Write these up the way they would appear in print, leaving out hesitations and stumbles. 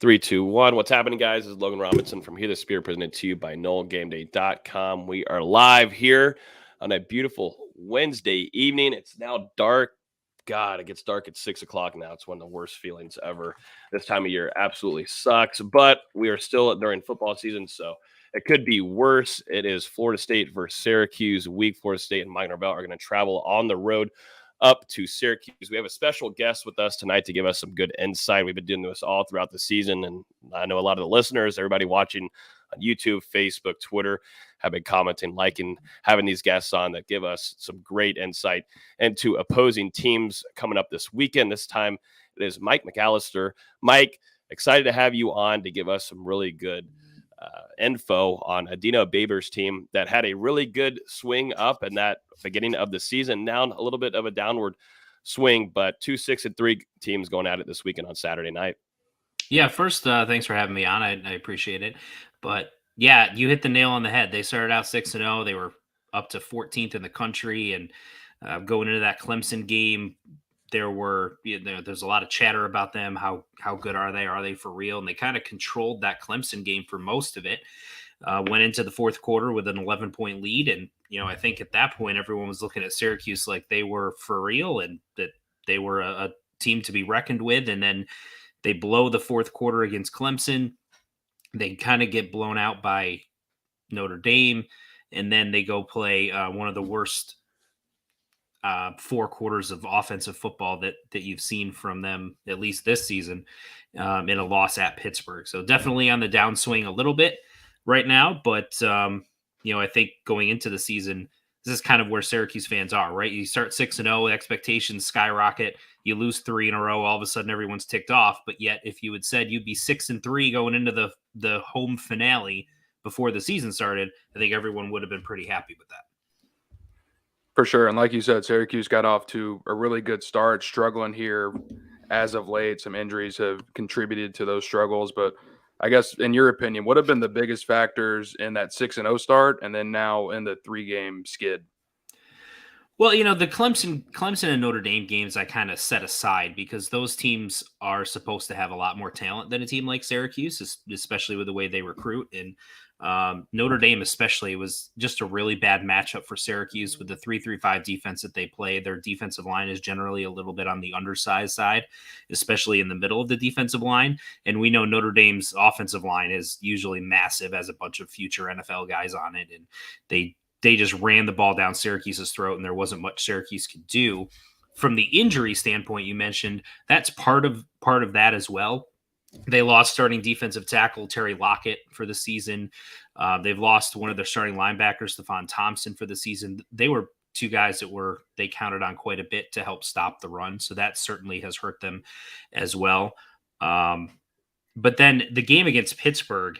Three, two, one. What's happening, guys? This is Logan Robinson from Here the Spear, presented to you by NoelGameDay.com. We are live here on a beautiful Wednesday evening. It's now dark. God, it gets dark at 6 o'clock now. It's one of the worst feelings ever. This time of year absolutely sucks, but we are still during football season, so it could be worse. It is Florida State versus Syracuse week. Florida State and Mike Norvell are going to travel on the road up to Syracuse. We have a special guest with us tonight to give us some good insight. We've been doing this all throughout the season, and I know a lot of the listeners, everybody watching on YouTube, Facebook, Twitter, have been commenting, liking, having these guests on that give us some great insight into opposing teams coming up this weekend. This time it is Mike McAllister. Mike, excited to have you on to give us some really good info on Adina Baber's team that had a really good swing up in that beginning of the season. Now a little bit of a downward swing, but 2-6-3 teams going at it this weekend on Saturday night. Yeah, first, thanks for having me on. I appreciate it. But yeah, you hit the nail on the head. They started out 6-0. They were up to 14th in the country, and going into that Clemson game, there's a lot of chatter about them. How good are they? Are they for real? And they kind of controlled that Clemson game for most of it. Went into the fourth quarter with an 11-point lead, and I think at that point everyone was looking at Syracuse like they were for real and that they were a team to be reckoned with. And then they blow the fourth quarter against Clemson. They kind of get blown out by Notre Dame, and then they go play one of the worst 4 quarters of offensive football that you've seen from them, at least this season, in a loss at Pittsburgh. So definitely on the downswing a little bit right now, but I think going into the season, this is kind of where Syracuse fans are, right? You start 6-0, expectations skyrocket. You lose 3 in a row, all of a sudden everyone's ticked off. But yet, if you had said you'd be 6-3 going into the home finale before the season started, I think everyone would have been pretty happy with that. For sure. And like you said, Syracuse got off to a really good start, struggling here as of late. Some injuries have contributed to those struggles. But I guess, in your opinion, what have been the biggest factors in that 6-0 start and then now in the 3-game skid? Well, the Clemson and Notre Dame games I kind of set aside because those teams are supposed to have a lot more talent than a team like Syracuse, especially with the way they recruit. And Notre Dame especially was just a really bad matchup for Syracuse with the 3-3-5 defense that they play. Their defensive line is generally a little bit on the undersized side, especially in the middle of the defensive line. And we know Notre Dame's offensive line is usually massive, as a bunch of future NFL guys on it. And they just ran the ball down Syracuse's throat, and there wasn't much Syracuse could do. From the injury standpoint, you mentioned that's part of that as well. They lost starting defensive tackle Terry Lockett for the season. They've lost one of their starting linebackers, Stephon Thompson, for the season. They were 2 guys that they counted on quite a bit to help stop the run, so that certainly has hurt them as well. But then the game against Pittsburgh,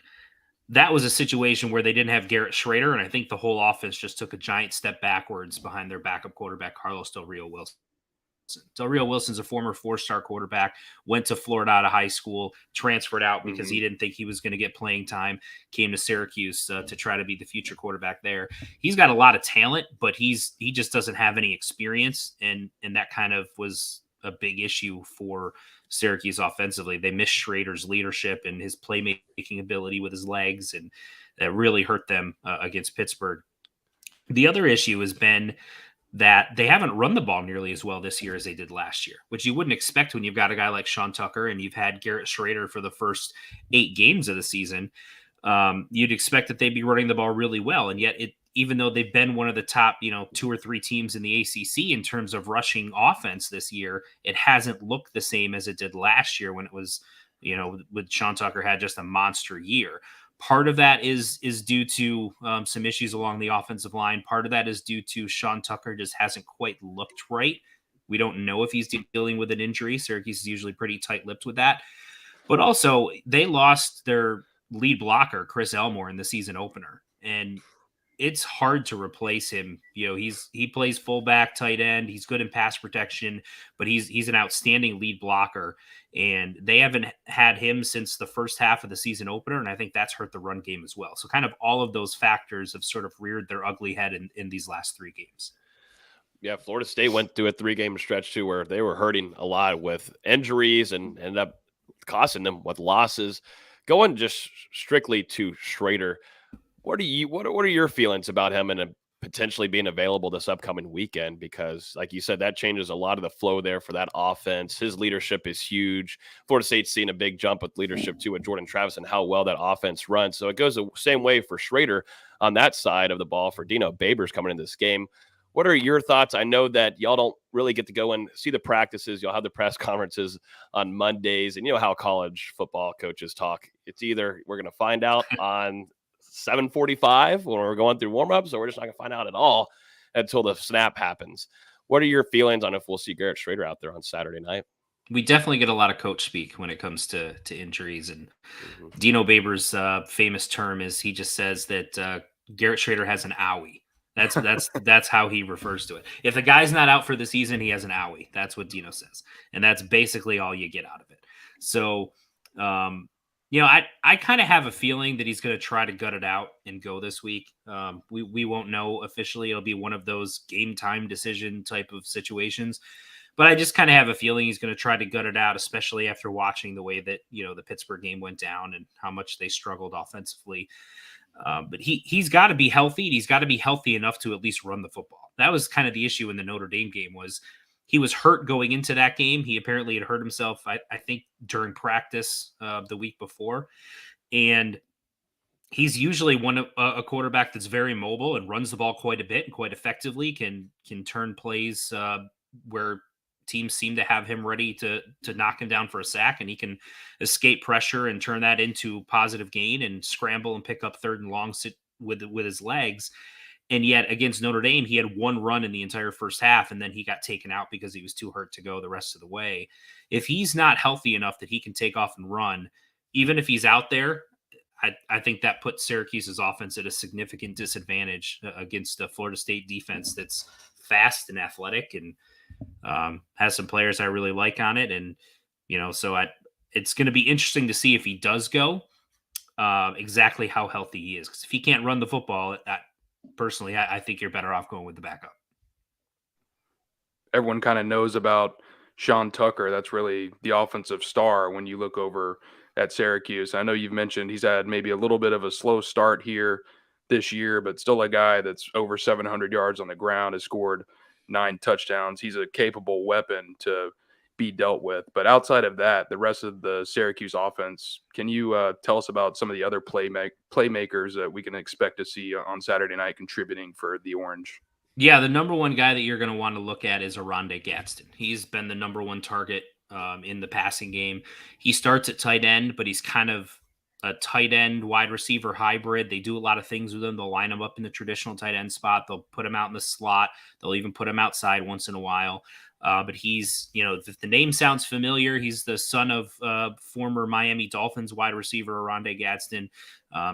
that was a situation where they didn't have Garrett Schrader, and I think the whole offense just took a giant step backwards behind their backup quarterback, Carlos Del Rio Wilson. Del Rio Wilson's a former 4-star quarterback, went to Florida out of high school, transferred out because he didn't think he was going to get playing time, came to Syracuse to try to be the future quarterback there. He's got a lot of talent, but he just doesn't have any experience, and that kind of was a big issue for Syracuse offensively. They missed Schrader's leadership and his playmaking ability with his legs, and that really hurt them against Pittsburgh. The other issue has been that they haven't run the ball nearly as well this year as they did last year, which you wouldn't expect when you've got a guy like Sean Tucker and you've had Garrett Schrader for the first 8 games of the season. You'd expect that they'd be running the ball really well. And yet even though they've been one of the top, 2 or 3 teams in the ACC in terms of rushing offense this year, it hasn't looked the same as it did last year when it was, with Sean Tucker had just a monster year. Part of that is due to some issues along the offensive line. Part of that is due to Sean Tucker just hasn't quite looked right. We don't know if he's dealing with an injury. Syracuse is usually pretty tight-lipped with that. But also, they lost their lead blocker, Chris Elmore, in the season opener. And it's hard to replace him. He plays fullback, tight end. He's good in pass protection, but he's an outstanding lead blocker. And they haven't had him since the first half of the season opener, and I think that's hurt the run game as well. So kind of all of those factors have sort of reared their ugly head in these last 3 games. Yeah, Florida State went through a 3-game stretch too where they were hurting a lot with injuries and ended up costing them with losses. Going just strictly to Schrader, what are your feelings about him and potentially being available this upcoming weekend? Because, like you said, that changes a lot of the flow there for that offense. His leadership is huge. Florida State's seen a big jump with leadership too with Jordan Travis and how well that offense runs. So it goes the same way for Schrader on that side of the ball for Dino Babers coming into this game. What are your thoughts? I know that y'all don't really get to go and see the practices. Y'all have the press conferences on Mondays, and you know how college football coaches talk. It's either we're going to find out on 7:45 when we're going through warmups, or we're just not going to find out at all until the snap happens. What are your feelings on if we'll see Garrett Schrader out there on Saturday night? We definitely get a lot of coach speak when it comes to injuries. And Dino Babers' famous term is he just says that Garrett Schrader has an owie. That's how he refers to it. If the guy's not out for the season, he has an owie. That's what Dino says, and that's basically all you get out of it. So, I kind of have a feeling that he's going to try to gut it out and go this week. We won't know officially. It'll be one of those game time decision type of situations. But I just kind of have a feeling he's going to try to gut it out, especially after watching the way that, the Pittsburgh game went down and how much they struggled offensively. But he's got to be healthy. He's got to be healthy enough to at least run the football. That was kind of the issue in the Notre Dame game was he was hurt going into that game. He apparently had hurt himself, I think, during practice the week before. And he's usually a quarterback that's very mobile and runs the ball quite a bit and quite effectively, can turn plays where teams seem to have him ready to knock him down for a sack, and he can escape pressure and turn that into positive gain and scramble and pick up third and long with his legs. And yet against Notre Dame, he had one run in the entire first half, and then he got taken out because he was too hurt to go the rest of the way. If he's not healthy enough that he can take off and run, even if he's out there, I think that puts Syracuse's offense at a significant disadvantage against the Florida State defense that's fast and athletic and has some players I really like on it. And, so it's going to be interesting to see if he does go, exactly how healthy he is. Because if he can't run the football, personally, I think you're better off going with the backup. Everyone kind of knows about Sean Tucker. That's really the offensive star when you look over at Syracuse. I know you've mentioned he's had maybe a little bit of a slow start here this year, but still a guy that's over 700 yards on the ground, has scored 9 touchdowns. He's a capable weapon to be dealt with. But outside of that, the rest of the Syracuse offense, can you tell us about some of the other playmakers that we can expect to see on Saturday night contributing for the Orange? Yeah, the number one guy that you're going to want to look at is Oronde Gadsden. He's been the number one target in the passing game. He starts at tight end, but he's kind of a tight end wide receiver hybrid. They do a lot of things with him. They'll line him up in the traditional tight end spot. They'll put him out in the slot. They'll even put him outside once in a while. But he's, if the name sounds familiar, he's the son of former Miami Dolphins wide receiver Oronde Gadsden.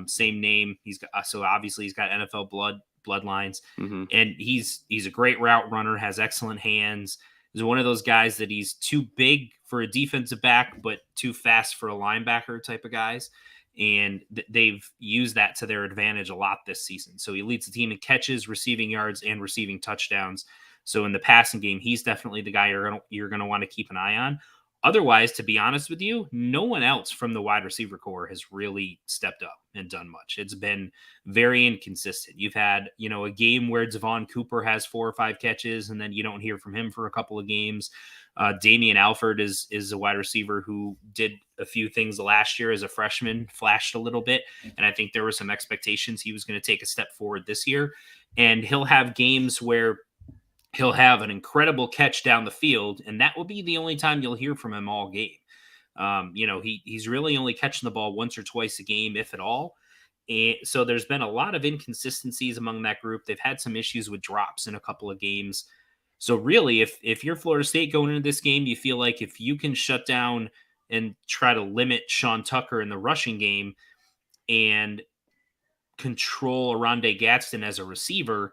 Same name. So obviously he's got NFL bloodlines, and he's a great route runner, has excellent hands. He's one of those guys that he's too big for a defensive back, but too fast for a linebacker type of guys. And they've used that to their advantage a lot this season. So he leads the team in catches, receiving yards, and receiving touchdowns. So in the passing game, he's definitely the guy you're going to want to keep an eye on. Otherwise, to be honest with you, no one else from the wide receiver core has really stepped up and done much. It's been very inconsistent. You've had, a game where Devon Cooper has 4 or 5 catches, and then you don't hear from him for a couple of games. Damian Alford is a wide receiver who did a few things last year as a freshman, flashed a little bit, and I think there were some expectations he was going to take a step forward this year. And he'll have games where he'll have an incredible catch down the field, and that will be the only time you'll hear from him all game. He's really only catching the ball once or twice a game, if at all. And so there's been a lot of inconsistencies among that group. They've had some issues with drops in a couple of games. So really, if you're Florida State going into this game, you feel like if you can shut down and try to limit Sean Tucker in the rushing game and control Oronde Gadsden as a receiver,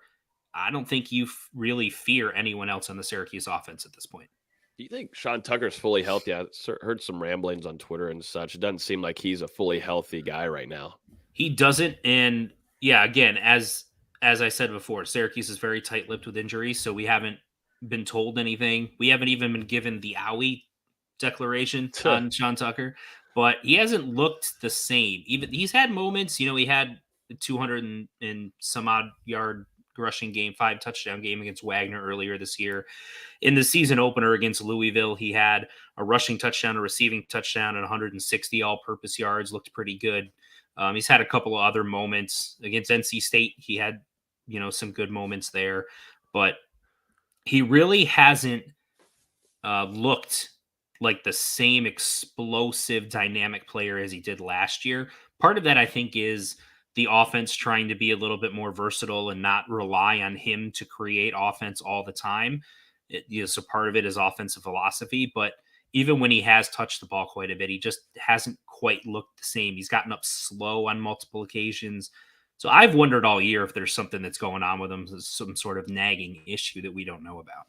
I don't think you really fear anyone else on the Syracuse offense at this point. Do you think Sean Tucker's fully healthy? I heard some ramblings on Twitter and such. It doesn't seem like he's a fully healthy guy right now. He doesn't. And yeah, again, as I said before, Syracuse is very tight-lipped with injuries, so we haven't been told anything. We haven't even been given the owie declaration on Sean Tucker, but he hasn't looked the same. Even he's had moments, he had the 200 and some odd yard rushing game, 5 touchdown game against Wagner earlier this year. In the season opener against Louisville, he had a rushing touchdown, a receiving touchdown, and 160 all-purpose yards. Looked pretty good. He's had a couple of other moments against NC State. He had, some good moments there, but he really hasn't looked like the same explosive, dynamic player as he did last year. Part of that, I think, is the offense trying to be a little bit more versatile and not rely on him to create offense all the time. So part of it is offensive philosophy, but even when he has touched the ball quite a bit, he just hasn't quite looked the same. He's gotten up slow on multiple occasions. So I've wondered all year if there's something that's going on with him, some sort of nagging issue that we don't know about.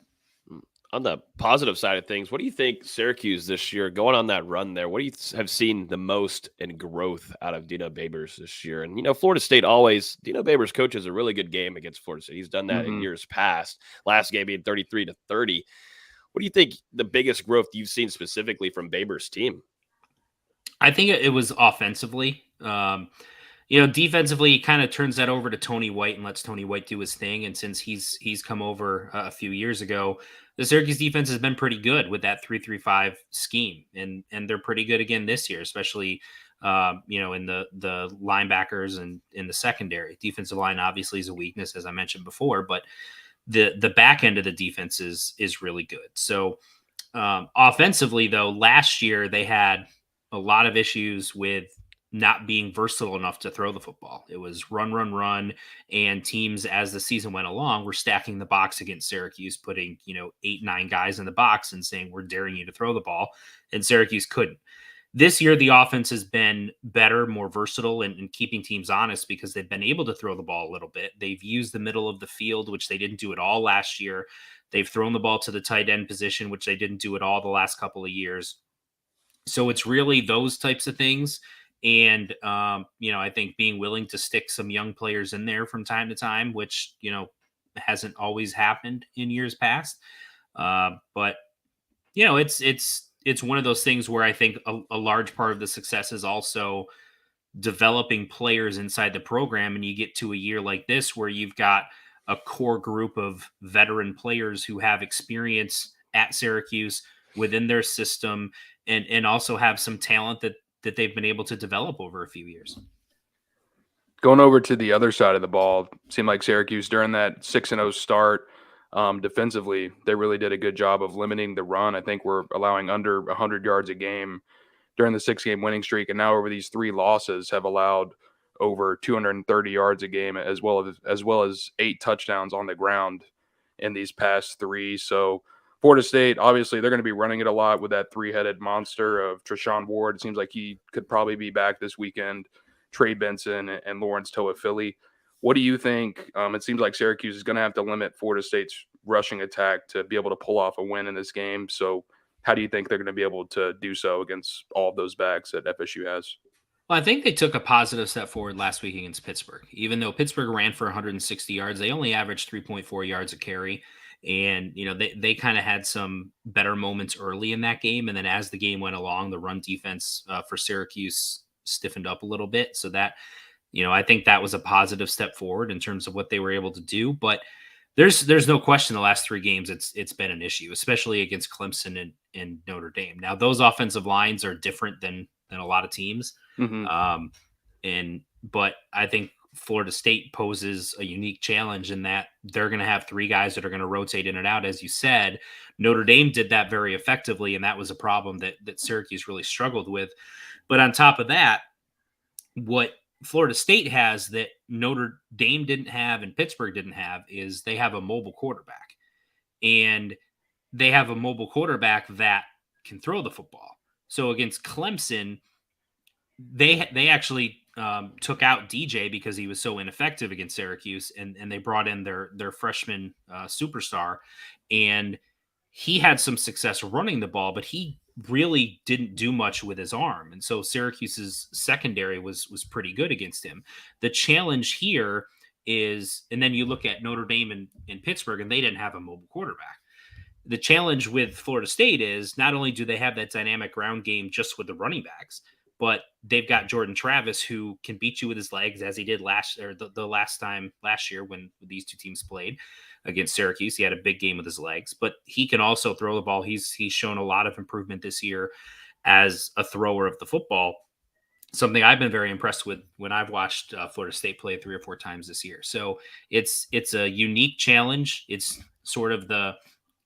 On the positive side of things, what do you think Syracuse this year, going on that run there, what do you have seen the most in growth out of Dino Babers this year? And, Florida State Dino Babers coaches a really good game against Florida State. He's done that in years past. Last game being 33-30. What do you think the biggest growth you've seen specifically from Babers' team? I think it was offensively. Defensively, he kind of turns that over to Tony White and lets Tony White do his thing. And since he's come over a few years ago, the Syracuse defense has been pretty good with that 3-3-5 scheme, and they're pretty good again this year, especially in the linebackers and in the secondary. Defensive line obviously is a weakness, as I mentioned before, but the back end of the defense is really good. So offensively, though, last year they had a lot of issues with not being versatile enough to throw the football. It was run, and teams, as the season went along, were stacking the box against Syracuse, putting 8-9 guys in the box and saying, we're daring you to throw the ball, and Syracuse couldn't. This year, the offense has been better, more versatile, and keeping teams honest because they've been able to throw the ball a little bit. They've used the middle of the field, which they didn't do at all last year. They've thrown the ball to the tight end position, which they didn't do at all the last couple of years. So it's really those types of things. And, I think being willing to stick some young players in there from time to time, which, hasn't always happened in years past. But it's one of those things where I think a large part of the success is also developing players inside the program. And you get to a year like this where you've got a core group of veteran players who have experience at Syracuse within their system and also have some talent that they've been able to develop over a few years. Going over to the other side of the ball, seemed like Syracuse during that 6-0 start, defensively, they really did a good job of limiting the run. I think we're allowing under 100 yards a game during the 6-game winning streak, and now over these 3 losses have allowed over 230 yards a game, as well as 8 touchdowns on the ground in these past 3. So Florida State, obviously, they're going to be running it a lot with that 3-headed monster of Treshaun Ward. It seems like he could probably be back this weekend. Trey Benson and Lawrence Toafili. What do you think? It seems like Syracuse is going to have to limit Florida State's rushing attack to be able to pull off a win in this game. So how do you think they're going to be able to do so against all of those backs that FSU has? Well, I think they took a positive step forward last week against Pittsburgh. Even though Pittsburgh ran for 160 yards, they only averaged 3.4 yards a carry. And, they kind of had some better moments early in that game. And then as the game went along, the run defense for Syracuse stiffened up a little bit. So that, I think that was a positive step forward in terms of what they were able to do. But there's no question the last 3 games it's been an issue, especially against Clemson and Notre Dame. Now, those offensive lines are different than a lot of teams. But I think Florida State poses a unique challenge in that they're going to have 3 guys that are going to rotate in and out. As you said, Notre Dame did that very effectively, and that was a problem that Syracuse really struggled with. But on top of that, what Florida State has that Notre Dame didn't have and Pittsburgh didn't have is they have a mobile quarterback. And they have a mobile quarterback that can throw the football. So against Clemson, they actually took out DJ because he was so ineffective against Syracuse, and they brought in their freshman superstar, and he had some success running the ball, but he really didn't do much with his arm. And so Syracuse's secondary was pretty good against him. The challenge here is, and then you look at Notre Dame and Pittsburgh, and they didn't have a mobile quarterback. The challenge with Florida State is not only do they have that dynamic ground game just with the running backs, but they've got Jordan Travis who can beat you with his legs, as he did last year when these two teams played against Syracuse. He had a big game with his legs, but he can also throw the ball. He's shown a lot of improvement this year as a thrower of the football. Something I've been very impressed with when I've watched Florida State play 3 or 4 times this year. So it's a unique challenge. It's sort of the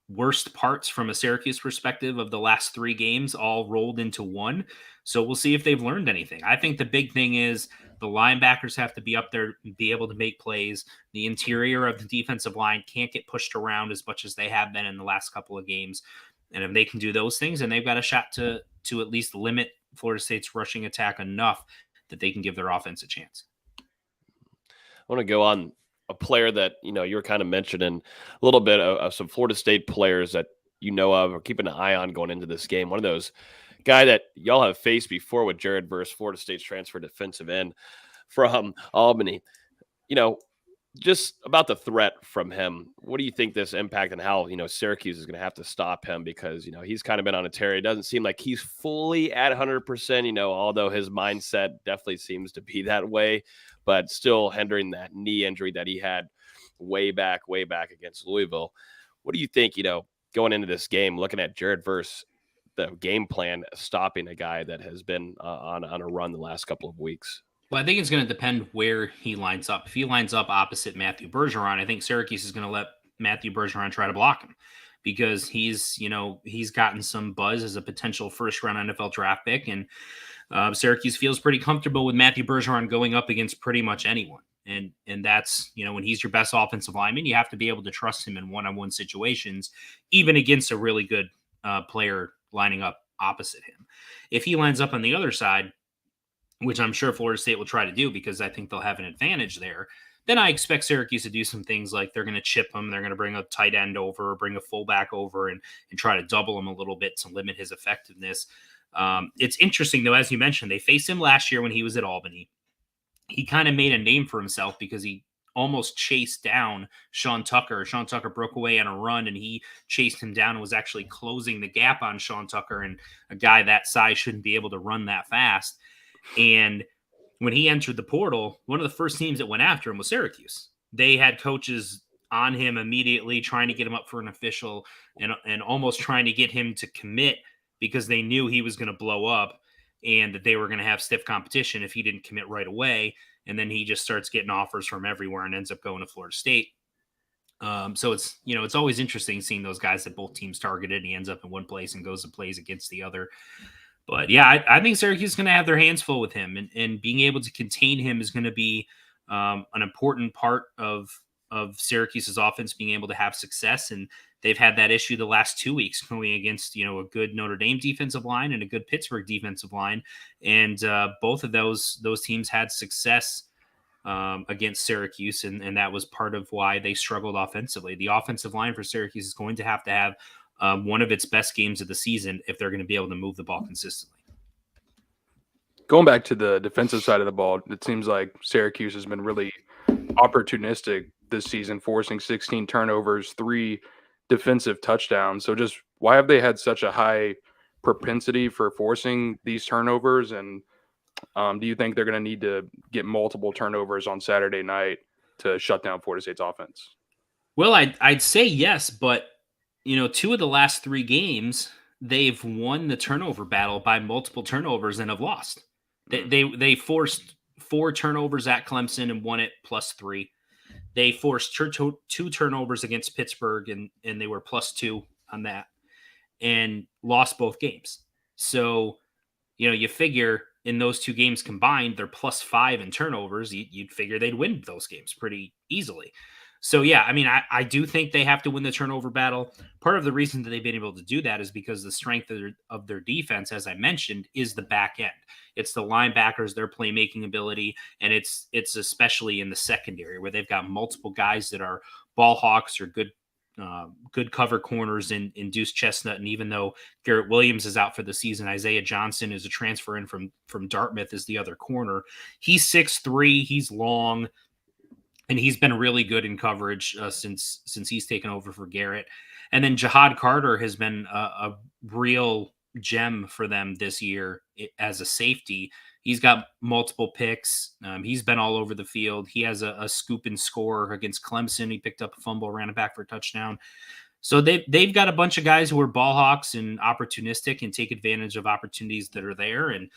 worst parts from a Syracuse perspective of the last 3 games all rolled into one. So we'll see if they've learned anything. I think the big thing is the linebackers have to be up there and be able to make plays. The interior of the defensive line can't get pushed around as much as they have been in the last couple of games. And if they can do those things, and they've got a shot to at least limit Florida State's rushing attack enough that they can give their offense a chance. I want to go on a player that, you were kind of mentioning a little bit of some Florida State players that you know of or keeping an eye on going into this game. One of those guy that y'all have faced before with Jared Verse, Florida State's transfer defensive end from Albany. Just about the threat from him. What do you think this impact and how, Syracuse is going to have to stop him? Because, he's kind of been on a tear. It doesn't seem like he's fully at 100%, although his mindset definitely seems to be that way, but still hindering that knee injury that he had way back against Louisville. What do you think, going into this game, looking at Jared Verse, the game plan, stopping a guy that has been on a run the last couple of weeks? Well, I think it's going to depend where he lines up. If he lines up opposite Matthew Bergeron, I think Syracuse is going to let Matthew Bergeron try to block him because he's gotten some buzz as a potential first-round NFL draft pick, and Syracuse feels pretty comfortable with Matthew Bergeron going up against pretty much anyone. And that's, when he's your best offensive lineman, you have to be able to trust him in one-on-one situations, even against a really good player lining up opposite him. If he lines up on the other side, which I'm sure Florida State will try to do because I think they'll have an advantage there, then I expect Syracuse to do some things like they're going to chip him. They're going to bring a tight end over, bring a fullback over, and try to double him a little bit to limit his effectiveness. It's interesting, though, as you mentioned, they faced him last year when he was at Albany. He kind of made a name for himself because he almost chased down Sean Tucker. Sean Tucker broke away on a run, and he chased him down and was actually closing the gap on Sean Tucker, and a guy that size shouldn't be able to run that fast. And when he entered the portal, one of the first teams that went after him was Syracuse. They had coaches on him immediately trying to get him up for an official and almost trying to get him to commit because they knew he was going to blow up and that they were going to have stiff competition if he didn't commit right away. And then he just starts getting offers from everywhere and ends up going to Florida State. So it's always interesting seeing those guys that both teams targeted, and he ends up in one place and goes and plays against the other. But yeah, I think Syracuse is going to have their hands full with him, and being able to contain him is going to be an important part of Syracuse's offense being able to have success. And they've had that issue the last 2 weeks going against, a good Notre Dame defensive line and a good Pittsburgh defensive line. And both of those teams had success against Syracuse. And that was part of why they struggled offensively. The offensive line for Syracuse is going to have one of its best games of the season if they're going to be able to move the ball consistently. Going back to the defensive side of the ball, it seems like Syracuse has been really opportunistic this season, forcing 16 turnovers, 3 defensive touchdowns. So just why have they had such a high propensity for forcing these turnovers? And do you think they're going to need to get multiple turnovers on Saturday night to shut down Florida State's offense? Well, I'd say yes, but 2 of the last 3 games, they've won the turnover battle by multiple turnovers and have lost. They forced 4 turnovers at Clemson and won it +3. They forced 2 turnovers against Pittsburgh and they were +2 on that and lost both games. So, you figure in those 2 games combined, they're +5 in turnovers. You'd figure they'd win those games pretty easily. So, yeah, I mean, I do think they have to win the turnover battle. Part of the reason that they've been able to do that is because the strength of their defense, as I mentioned, is the back end. It's the linebackers, their playmaking ability, and it's especially in the secondary where they've got multiple guys that are ball hawks or good cover corners in Deuce Chestnut. And even though Garrett Williams is out for the season, Isaiah Johnson is a transfer in from Dartmouth as the other corner. He's 6'3", he's long, and he's been really good in coverage since he's taken over for Garrett. And then Jihad Carter has been a real gem for them this year as a safety. He's got multiple picks. He's been all over the field. He has a scoop and score against Clemson. He picked up a fumble, ran it back for a touchdown. So they've got a bunch of guys who are ball hawks and opportunistic and take advantage of opportunities that are there. And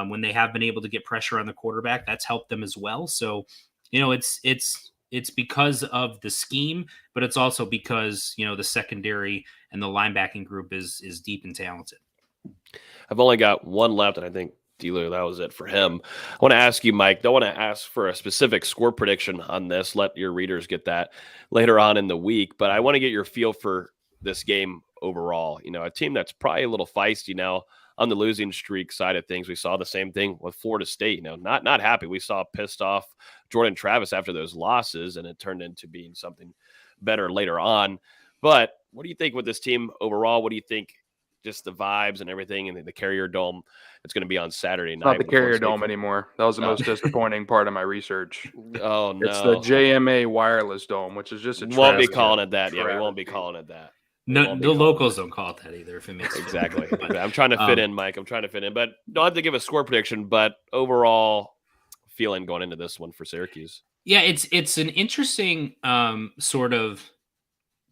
when they have been able to get pressure on the quarterback, that's helped them as well. So, it's because of the scheme, but it's also because, the secondary and the linebacking group is deep and talented. I've only got one left, and I think Dealer, that was it for him. I want to ask you, Mike, don't want to ask for a specific score prediction on this. Let your readers get that later on in the week. But I want to get your feel for this game overall. A team that's probably a little feisty now on the losing streak side of things. We saw the same thing with Florida State. Not happy. We saw pissed off Jordan Travis after those losses, and it turned into being something better later on. But what do you think with this team overall? What do you think? Just the vibes and everything, and the Carrier Dome. It's going to be on Saturday night. Not the Carrier Dome anymore. That was the most disappointing part of my research. Oh no, it's the JMA Wireless Dome, which is just a. We won't be calling it that. Yeah, we won't be calling it that. No, the locals don't call it that either. If it makes exactly. I'm trying to fit in, Mike. I'm trying to fit in, but don't have to give a score prediction. But overall feeling going into this one for Syracuse. Yeah, it's an interesting sort of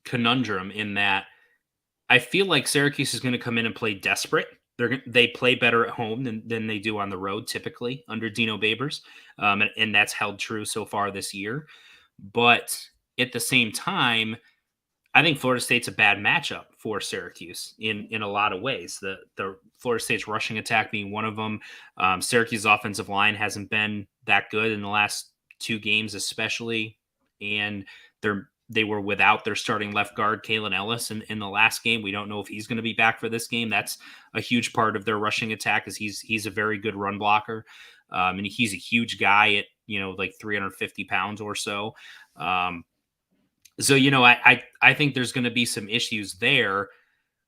conundrum in that. I feel like Syracuse is going to come in and play desperate. They play better at home than they do on the road, typically, under Dino Babers. And that's held true so far this year. But at the same time, I think Florida State's a bad matchup for Syracuse in a lot of ways. The Florida State's rushing attack being one of them. Syracuse's offensive line hasn't been that good in the last 2 games, especially. And they were without their starting left guard, Kalen Ellis, in the last game. We don't know if he's going to be back for this game. That's a huge part of their rushing attack, is he's a very good run blocker. And he's a huge guy at, like 350 pounds or so. So, I think there's going to be some issues there,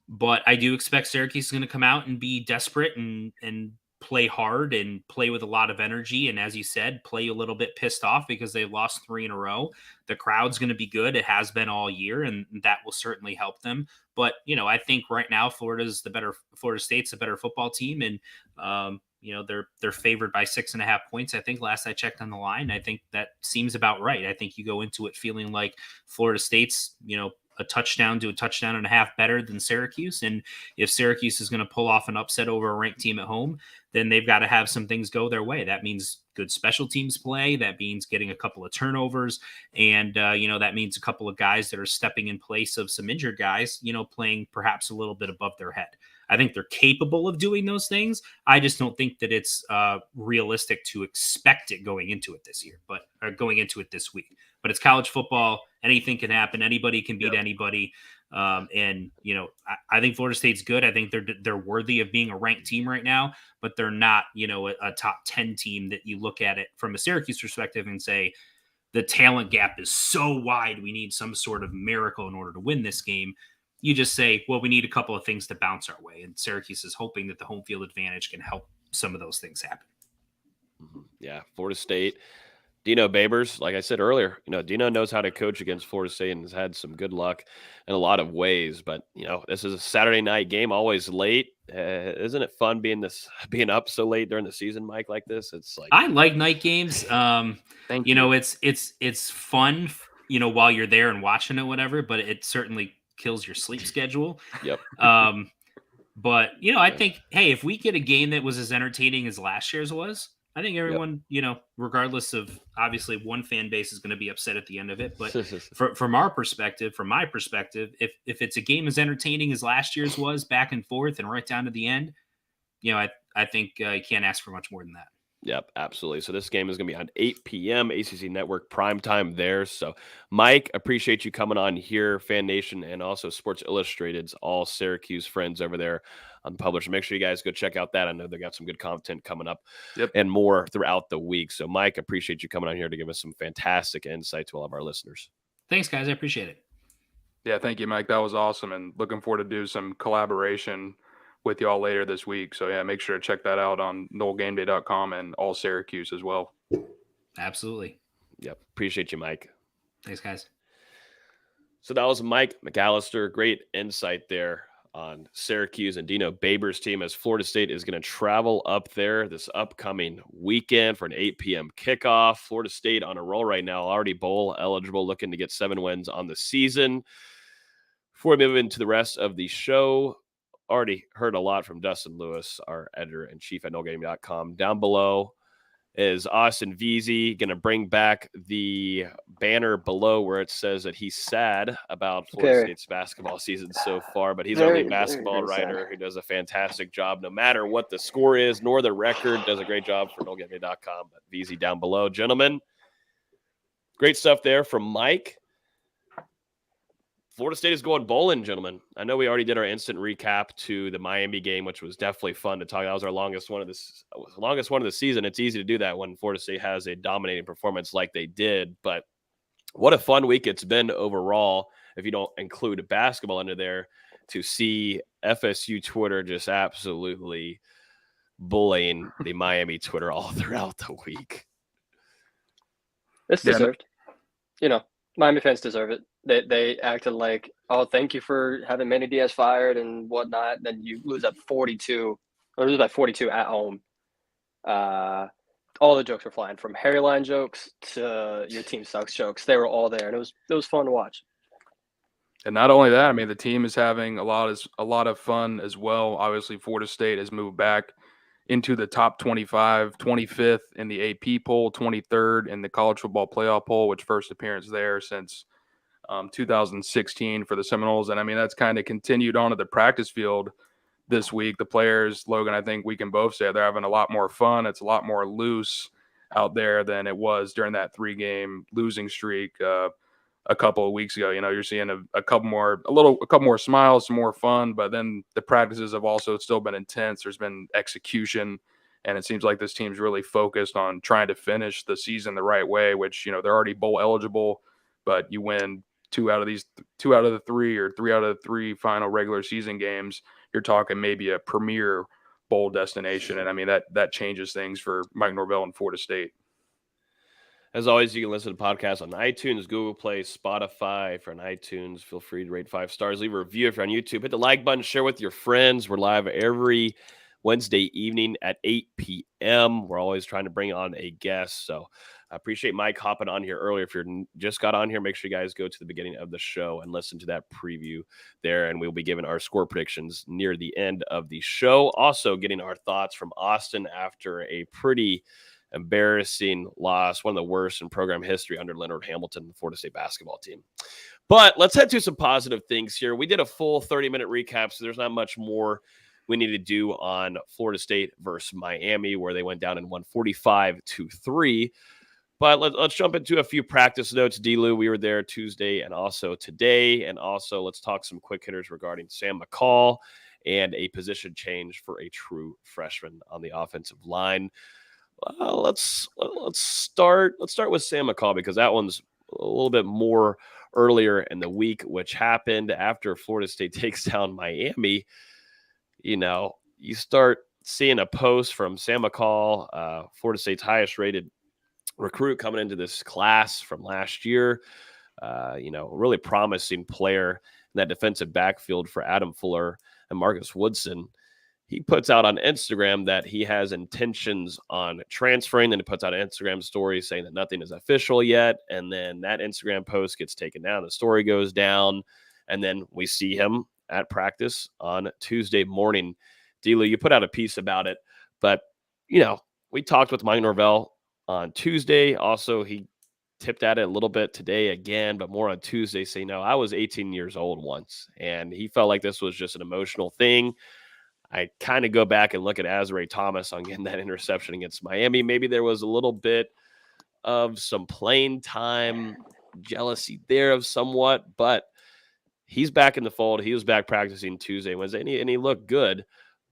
but I do expect Syracuse is going to come out and be desperate and play hard and play with a lot of energy. And as you said, play a little bit pissed off because they lost 3 in a row. The crowd's going to be good. It has been all year, and that will certainly help them. But, I think right now Florida State's a better football team. And, they're favored by 6.5 points. I think last I checked on the line, I think that seems about right. I think you go into it feeling like Florida State's, a touchdown to a touchdown and a half better than Syracuse. And if Syracuse is going to pull off an upset over a ranked team at home, then they've got to have some things go their way. That means good special teams play. That means getting a couple of turnovers. And, that means a couple of guys that are stepping in place of some injured guys, playing perhaps a little bit above their head. I think they're capable of doing those things. I just don't think that it's realistic to expect it going into it this week. But it's college football. Anything can happen. Anybody can beat anybody. And I think Florida State's good. I think they're worthy of being a ranked team right now, but they're not, a top 10 team that you look at it from a Syracuse perspective and say the talent gap is so wide. We need some sort of miracle in order to win this game. You just say, well, we need a couple of things to bounce our way. And Syracuse is hoping that the home field advantage can help some of those things happen. Yeah. Florida State, Dino Babers, like I said earlier, Dino knows how to coach against Florida State and has had some good luck in a lot of ways. But, this is a Saturday night game, always late. Isn't it fun being up so late during the season, Mike, like this? It's like, I like night games. Thank you. It's fun, while you're there and watching it, whatever, but it certainly kills your sleep schedule. Yep. But I think, hey, if we get a game that was as entertaining as last year's was, I think everyone, regardless of, obviously one fan base is going to be upset at the end of it, but from my perspective, if it's a game as entertaining as last year's was, back and forth and right down to the end, I think you can't ask for much more than that. Yep, absolutely. So this game is going to be on 8 p.m. ACC Network prime time there. So, Mike, appreciate you coming on here, Fan Nation, and also Sports Illustrated's all Syracuse friends over there on the publisher. Make sure you guys go check out that. I know they got some good content coming up and more throughout the week. So, Mike, appreciate you coming on here to give us some fantastic insight to all of our listeners. Thanks, guys. I appreciate it. Yeah, thank you, Mike. That was awesome, and looking forward to do some collaboration with y'all later this week. So yeah, make sure to check that out on NoleGameDay.com and all Syracuse as well. Absolutely. Yep. Appreciate you, Mike. Thanks, guys. So that was Mike McAllister. Great insight there on Syracuse and Dino Babers' team, as Florida State is going to travel up there this upcoming weekend for an 8 p.m. kickoff. Florida State on a roll right now, already bowl eligible, looking to get 7 wins on the season. Before we move into the rest of the show, already heard a lot from Dustin Lewis, our editor-in-chief at NoGame.com. Down below is Austin Veazey going to bring back the banner below where it says that he's sad about Florida State's basketball season so far, but he's our lead basketball writer who does a fantastic job no matter what the score is nor the record. Does a great job for NoGame.com. But Veazey down below. Gentlemen, great stuff there from Mike. Florida State is going bowling, gentlemen. I know we already did our instant recap to the Miami game, which was definitely fun to talk. That was our longest one of the season. It's easy to do that when Florida State has a dominating performance like they did. But what a fun week it's been overall, if you don't include basketball into there, to see FSU Twitter just absolutely bullying the Miami Twitter all throughout the week. It's deserved. You know, Miami fans deserve it. They acted like, oh, thank you for having Manny Diaz fired and whatnot. Then you lose at 42, or lose by 42 at home. All the jokes were flying, from hairline jokes to your team sucks jokes. They were all there, and it was fun to watch. And not only that, I mean, the team is having a lot of fun as well. Obviously, Florida State has moved back into the top 25, 25th in the AP poll, 23rd in the college football playoff poll, which first appearance there since 2016 for the Seminoles. And I mean, that's kind of continued on to the practice field this week. The players, Logan, I think we can both say they're having a lot more fun. It's a lot more loose out there than it was during that 3-game losing streak a couple of weeks ago. You know, you're seeing a couple more smiles, some more fun, but then the practices have also still been intense. There's been execution, and it seems like this team's really focused on trying to finish the season the right way, which, you know, they're already bowl eligible, but you win 2 out of the 3 or 3 out of the 3 final regular season games, you're talking maybe a premier bowl destination. And I mean, that changes things for Mike Norvell and Florida State. As always, you can listen to podcasts on iTunes, Google Play, Spotify. If you're on iTunes, feel free to rate 5 stars. Leave a review if you're on YouTube. Hit the like button, share with your friends. We're live every Wednesday evening at 8 p.m. We're always trying to bring on a guest. So I appreciate Mike hopping on here earlier. If you're just got on here, make sure you guys go to the beginning of the show and listen to that preview there. And we'll be giving our score predictions near the end of the show. Also getting our thoughts from Austin after a pretty embarrassing loss, one of the worst in program history under Leonard Hamilton, the Florida State basketball team. But let's head to some positive things here. We did a full 30-minute recap, so there's not much more we need to do on Florida State versus Miami, where they went down and won 45-3. But let's jump into a few practice notes. D-Lou, we were there Tuesday and also today. And also let's talk some quick hitters regarding Sam McCall and a position change for a true freshman on the offensive line. Let's start with Sam McCall, because that one's a little bit more earlier in the week, which happened after Florida State takes down Miami. You know, you start seeing a post from Sam McCall, Florida State's highest rated recruit coming into this class from last year. You know, a really promising player in that defensive backfield for Adam Fuller and Marcus Woodson. He puts out on Instagram that he has intentions on transferring. Then he puts out an Instagram story saying that nothing is official yet. And then that Instagram post gets taken down. The story goes down. And then we see him at practice on Tuesday morning. D-Lou, you put out a piece about it. But, you know, we talked with Mike Norvell on Tuesday. Also, he tipped at it a little bit today again, but more on Tuesday, saying, no, I was 18 years old once. And he felt like this was just an emotional thing. I kind of go back and look at Azrae Thomas on getting that interception against Miami. Maybe there was a little bit of some playing time jealousy there of somewhat, but he's back in the fold. He was back practicing Tuesday, Wednesday, and he looked good.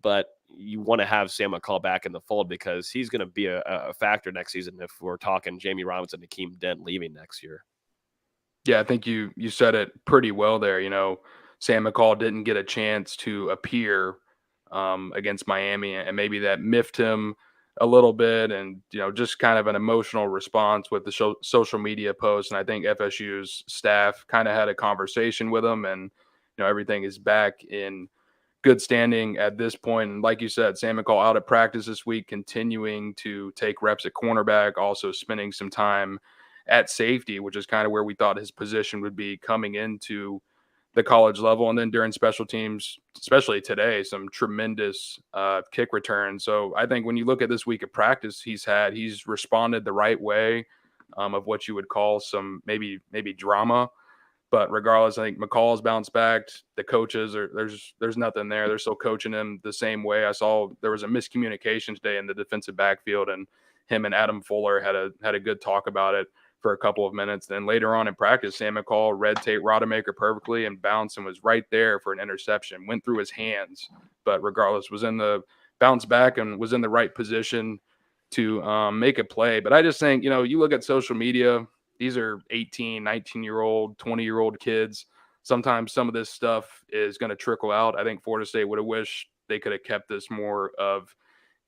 But you want to have Sam McCall back in the fold, because he's going to be a factor next season if we're talking Jamie Robinson and Akeem Dent leaving next year. Yeah, I think you said it pretty well there. You know, Sam McCall didn't get a chance to appear against Miami, and maybe that miffed him a little bit, and just kind of an emotional response with the social media posts. And I think FSU's staff kind of had a conversation with him, and everything is back in good standing at this point. And like you said, Sam McCall out at practice this week, continuing to take reps at cornerback, also spending some time at safety, which is kind of where we thought his position would be coming into the college level. And then during special teams, especially today, some tremendous kick returns. So I think when you look at this week of practice he's responded the right way, of what you would call some maybe drama. But regardless, I think McCall's bounced back. The coaches there's nothing there. They're still coaching him the same way. I saw there was a miscommunication today in the defensive backfield, and him and Adam Fuller had a good talk about it for a couple of minutes. Then later on in practice, Sam McCall read Tate Rodemaker perfectly and bounced and was right there for an interception. Went through his hands, but regardless, was in the bounce back and was in the right position to make a play. But I just think, you look at social media, these are 18, 19-year-old, 20-year-old kids. Sometimes some of this stuff is going to trickle out. I think Florida State would have wished they could have kept this more of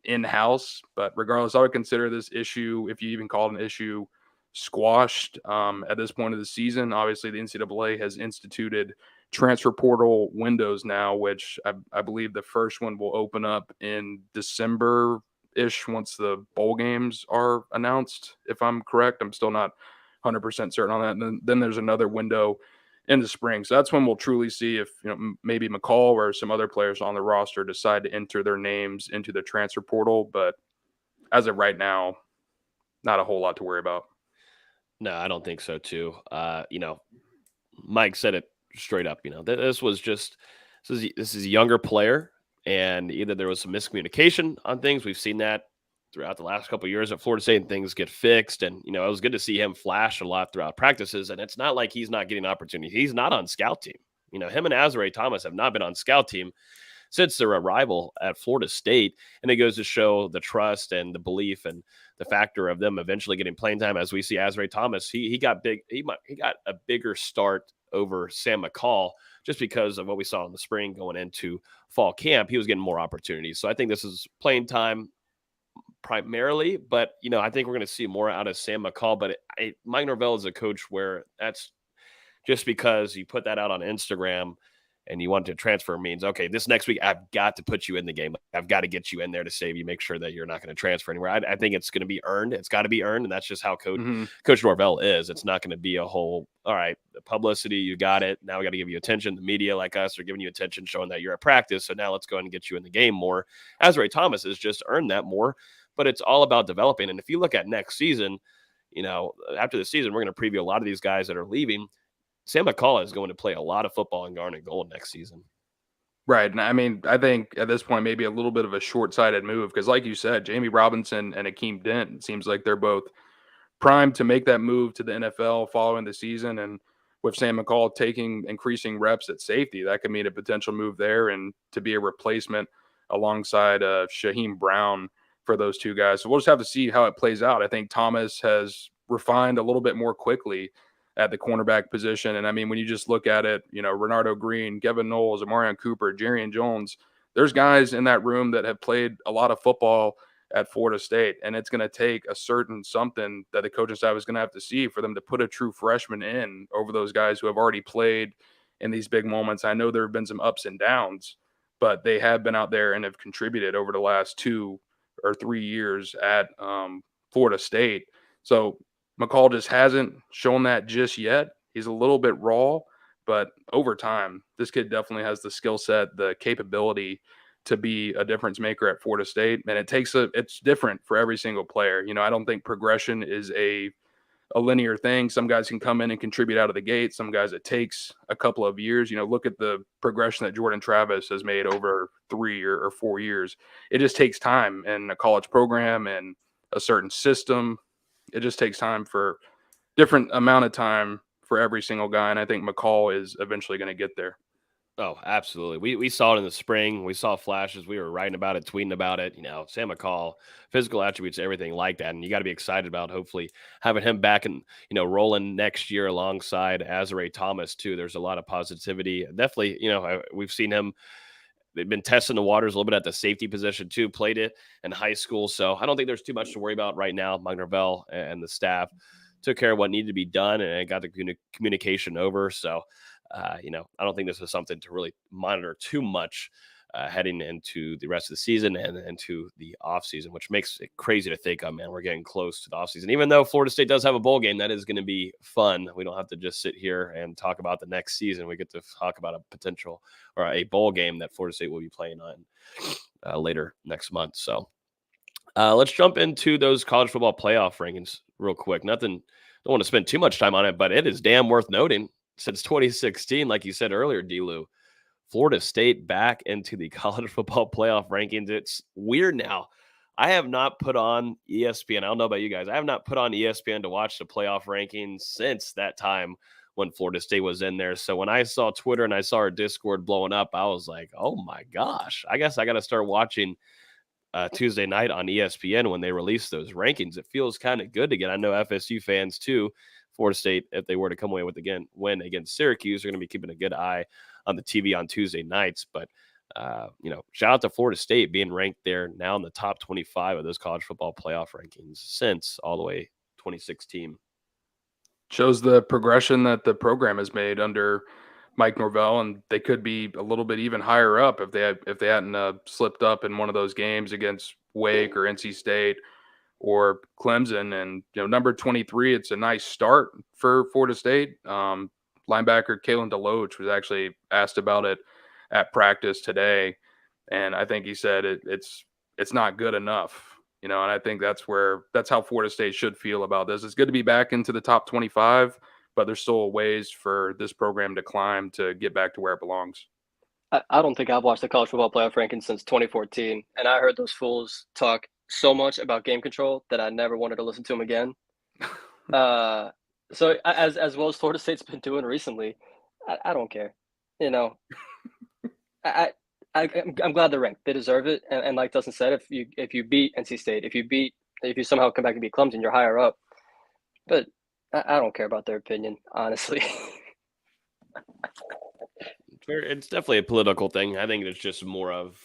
in-house. But regardless, I would consider this issue, if you even call it an issue, squashed at this point of the season. Obviously, the NCAA has instituted transfer portal windows now, which I believe the first one will open up in December-ish once the bowl games are announced, if I'm correct. I'm still not 100% certain on that. And then there's another window in the spring. So that's when we'll truly see if maybe McCall or some other players on the roster decide to enter their names into the transfer portal. But as of right now, not a whole lot to worry about. No, I don't think so too. Mike said it straight up. This is a younger player, and either there was some miscommunication on things. We've seen that throughout the last couple of years at Florida State, and things get fixed. And it was good to see him flash a lot throughout practices. And it's not like he's not getting opportunities. He's not on scout team. Him and Azare Thomas have not been on scout team since their arrival at Florida State. And it goes to show the trust and the belief and the factor of them eventually getting playing time. As we see Azare Thomas, he got big. He got a bigger start over Sam McCall just because of what we saw in the spring going into fall camp. He was getting more opportunities. So I think this is playing time primarily, but I think we're going to see more out of Sam McCall. But Mike Norvell is a coach where that's just because you put that out on Instagram and you want to transfer means, okay, this next week I've got to put you in the game. I've got to get you in there to save you, make sure that you're not going to transfer anywhere. I think it's going to be earned. It's got to be earned, and that's just how Coach Norvell is. It's not going to be a whole, all right, the publicity, you got it. Now we got to give you attention. The media like us are giving you attention, showing that you're at practice. So now let's go ahead and get you in the game more. Azare Thomas has just earned that more, but it's all about developing. And if you look at next season, after the season, we're going to preview a lot of these guys that are leaving. Sam McCall is going to play a lot of football in Garnet Gold next season. Right. And I mean, I think at this point, maybe a little bit of a short-sighted move because like you said, Jamie Robinson and Akeem Dent, it seems like they're both primed to make that move to the NFL following the season. And with Sam McCall taking increasing reps at safety, that could mean a potential move there and to be a replacement alongside Shaheem Brown for those two guys. So we'll just have to see how it plays out. I think Thomas has refined a little bit more quickly at the cornerback position. And I mean, when you just look at it, Renardo Green, Kevin Knowles, Amarion Cooper, Jarian Jones, there's guys in that room that have played a lot of football at Florida State. And it's going to take a certain something that the coaching staff is going to have to see for them to put a true freshman in over those guys who have already played in these big moments. I know there have been some ups and downs, but they have been out there and have contributed over the last 2 or 3 years at Florida State. So McCall just hasn't shown that just yet. He's a little bit raw, but over time, this kid definitely has the skill set, the capability to be a difference maker at Florida State. And it's different for every single player. I don't think progression is a linear thing. Some guys can come in and contribute out of the gate. Some guys, it takes a couple of years. Look at the progression that Jordan Travis has made over 3 or 4 years. It just takes time in a college program and a certain system. It just takes time for different amount of time for every single guy. And I think McCall is eventually going to get there. Oh, absolutely. We saw it in the spring. We saw flashes. We were writing about it, tweeting about it. Sam McCall, physical attributes, everything like that. And you got to be excited about hopefully having him back and, rolling next year alongside Azare Thomas too. There's a lot of positivity. Definitely, we've seen him they've been testing the waters a little bit at the safety position too, played it in high school. So I don't think there's too much to worry about right now. Mike Norvell and the staff took care of what needed to be done and got the communication over. So, I don't think this is something to really monitor too much heading into the rest of the season and into the offseason, which makes it crazy to think, oh, man, we're getting close to the offseason. Even though Florida State does have a bowl game, that is going to be fun. We don't have to just sit here and talk about the next season. We get to talk about a potential or a bowl game that Florida State will be playing on later next month. So let's jump into those college football playoff rankings real quick. Don't want to spend too much time on it, but it is damn worth noting. Since 2016, like you said earlier, D-Lou, Florida State back into the college football playoff rankings. It's weird now. I have not put on ESPN. I don't know about you guys. I have not put on ESPN to watch the playoff rankings since that time when Florida State was in there. So when I saw Twitter and I saw our Discord blowing up, I was like, oh my gosh, I guess I got to start watching Tuesday night on ESPN when they release those rankings. It feels kind of good to get. I know FSU fans too. Florida State, if they were to come away with win against Syracuse, they're going to be keeping a good eye on the TV on Tuesday nights. But, shout out to Florida State being ranked there now in the top 25 of those college football playoff rankings since all the way 2016. Shows the progression that the program has made under Mike Norvell, and they could be a little bit even higher up if they hadn't slipped up in one of those games against Wake or NC State or Clemson. And, number 23, it's a nice start for Florida State. Linebacker Kalen DeLoach was actually asked about it at practice today, and I think he said it's not good enough, and I think that's how Florida State should feel about this. It's good to be back into the top 25, but there's still ways for this program to climb to get back to where it belongs. I don't think I've watched the college football playoff rankings since 2014, and I heard those fools talk so much about game control that I never wanted to listen to them again. So as well as Florida State's been doing recently, I don't care. I'm glad they're ranked. They deserve it. And like Dustin said, if you beat NC State, if you somehow come back and beat Clemson, you're higher up. But I don't care about their opinion, honestly. It's definitely a political thing. I think it's just more of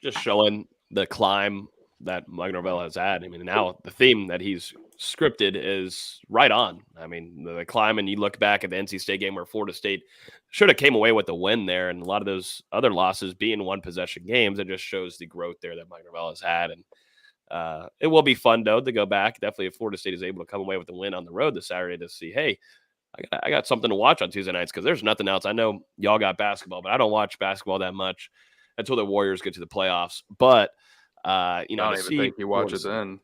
just showing the climb that Mike Norvell has had. I mean, now the theme that he's scripted is right on. I mean, the climb, and you look back at the NC State game where Florida State should have came away with the win there, and a lot of those other losses being one-possession games, it just shows the growth there that Mike Norvell has had. And it will be fun, though, to go back. Definitely if Florida State is able to come away with the win on the road this Saturday to see, hey, I got something to watch on Tuesday nights because there's nothing else. I know y'all got basketball, but I don't watch basketball that much until the Warriors get to the playoffs. But I don't even think you watch it then.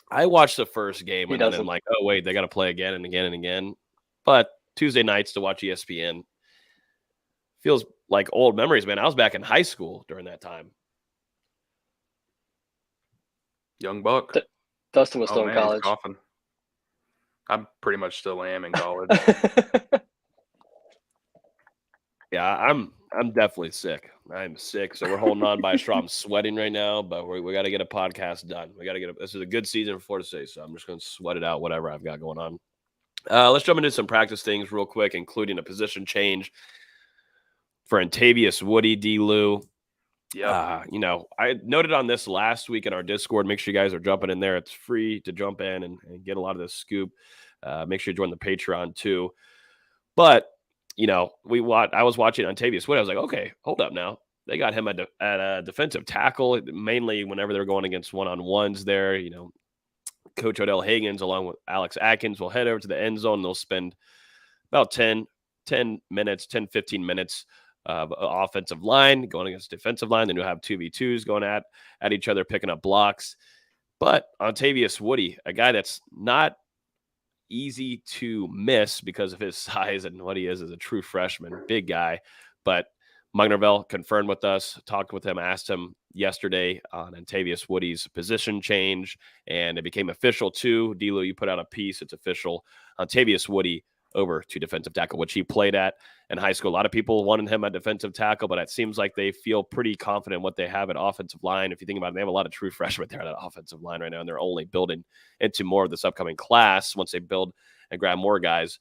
I watched the first game and then I'm doesn't. like, oh, wait, they got to play again and again and again. But Tuesday nights to watch ESPN feels like old memories, man. I was back in high school during that time. Young buck. Dustin was still in college. I pretty much still am in college. Yeah, I'm definitely sick. I'm sick, so we're holding on by a straw. I'm sweating right now, but we got to get a podcast done. We got to this is a good season for Florida State, so I'm just going to sweat it out, whatever I've got going on. Let's jump into some practice things real quick, including a position change for Antavius Woody, D-Lou. Yeah. I noted on this last week in our Discord. Make sure you guys are jumping in there. It's free to jump in and get a lot of this scoop. Make sure you join the Patreon too. But I was watching Antavius Wood. I was like, okay, hold up now. They got him at a defensive tackle, mainly whenever they're going against one-on-ones there. Coach Odell Higgins along with Alex Atkins will head over to the end zone. And they'll spend about 10 minutes, 10, 15 minutes of offensive line going against defensive line. Then you'll have 2v2s going at each other, picking up blocks. But Antavius Woody, a guy that's not easy to miss because of his size and what he is as a true freshman, big guy. But Mike Norvell confirmed with us, talked with him, asked him yesterday on Antavius Woody's position change, and it became official too. D-Lo, you put out a piece. It's official. Antavius Woody over to defensive tackle, which he played at in high school. A lot of people wanted him at defensive tackle, but it seems like they feel pretty confident what they have at offensive line. If you think about it, they have a lot of true freshmen there at that offensive line right now, and they're only building into more of this upcoming class once they build and grab more guys.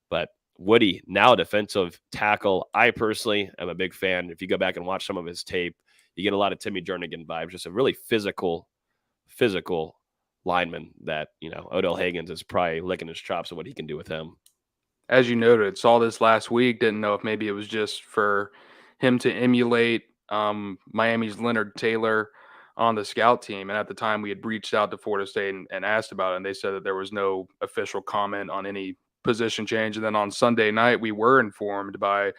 But Woody, now a defensive tackle. I personally am a big fan. If you go back and watch some of his tape, You get a lot of Timmy Jernigan vibes, just a really physical lineman that, Odell Higgins is probably licking his chops at what he can do with him. As you noted, saw this last week. Didn't know if maybe it was just for him to emulate Miami's Leonard Taylor on the scout team. And at the time, we had reached out to Florida State and asked about it, and they said that there was no official comment on any position change. And then on Sunday night, we were informed by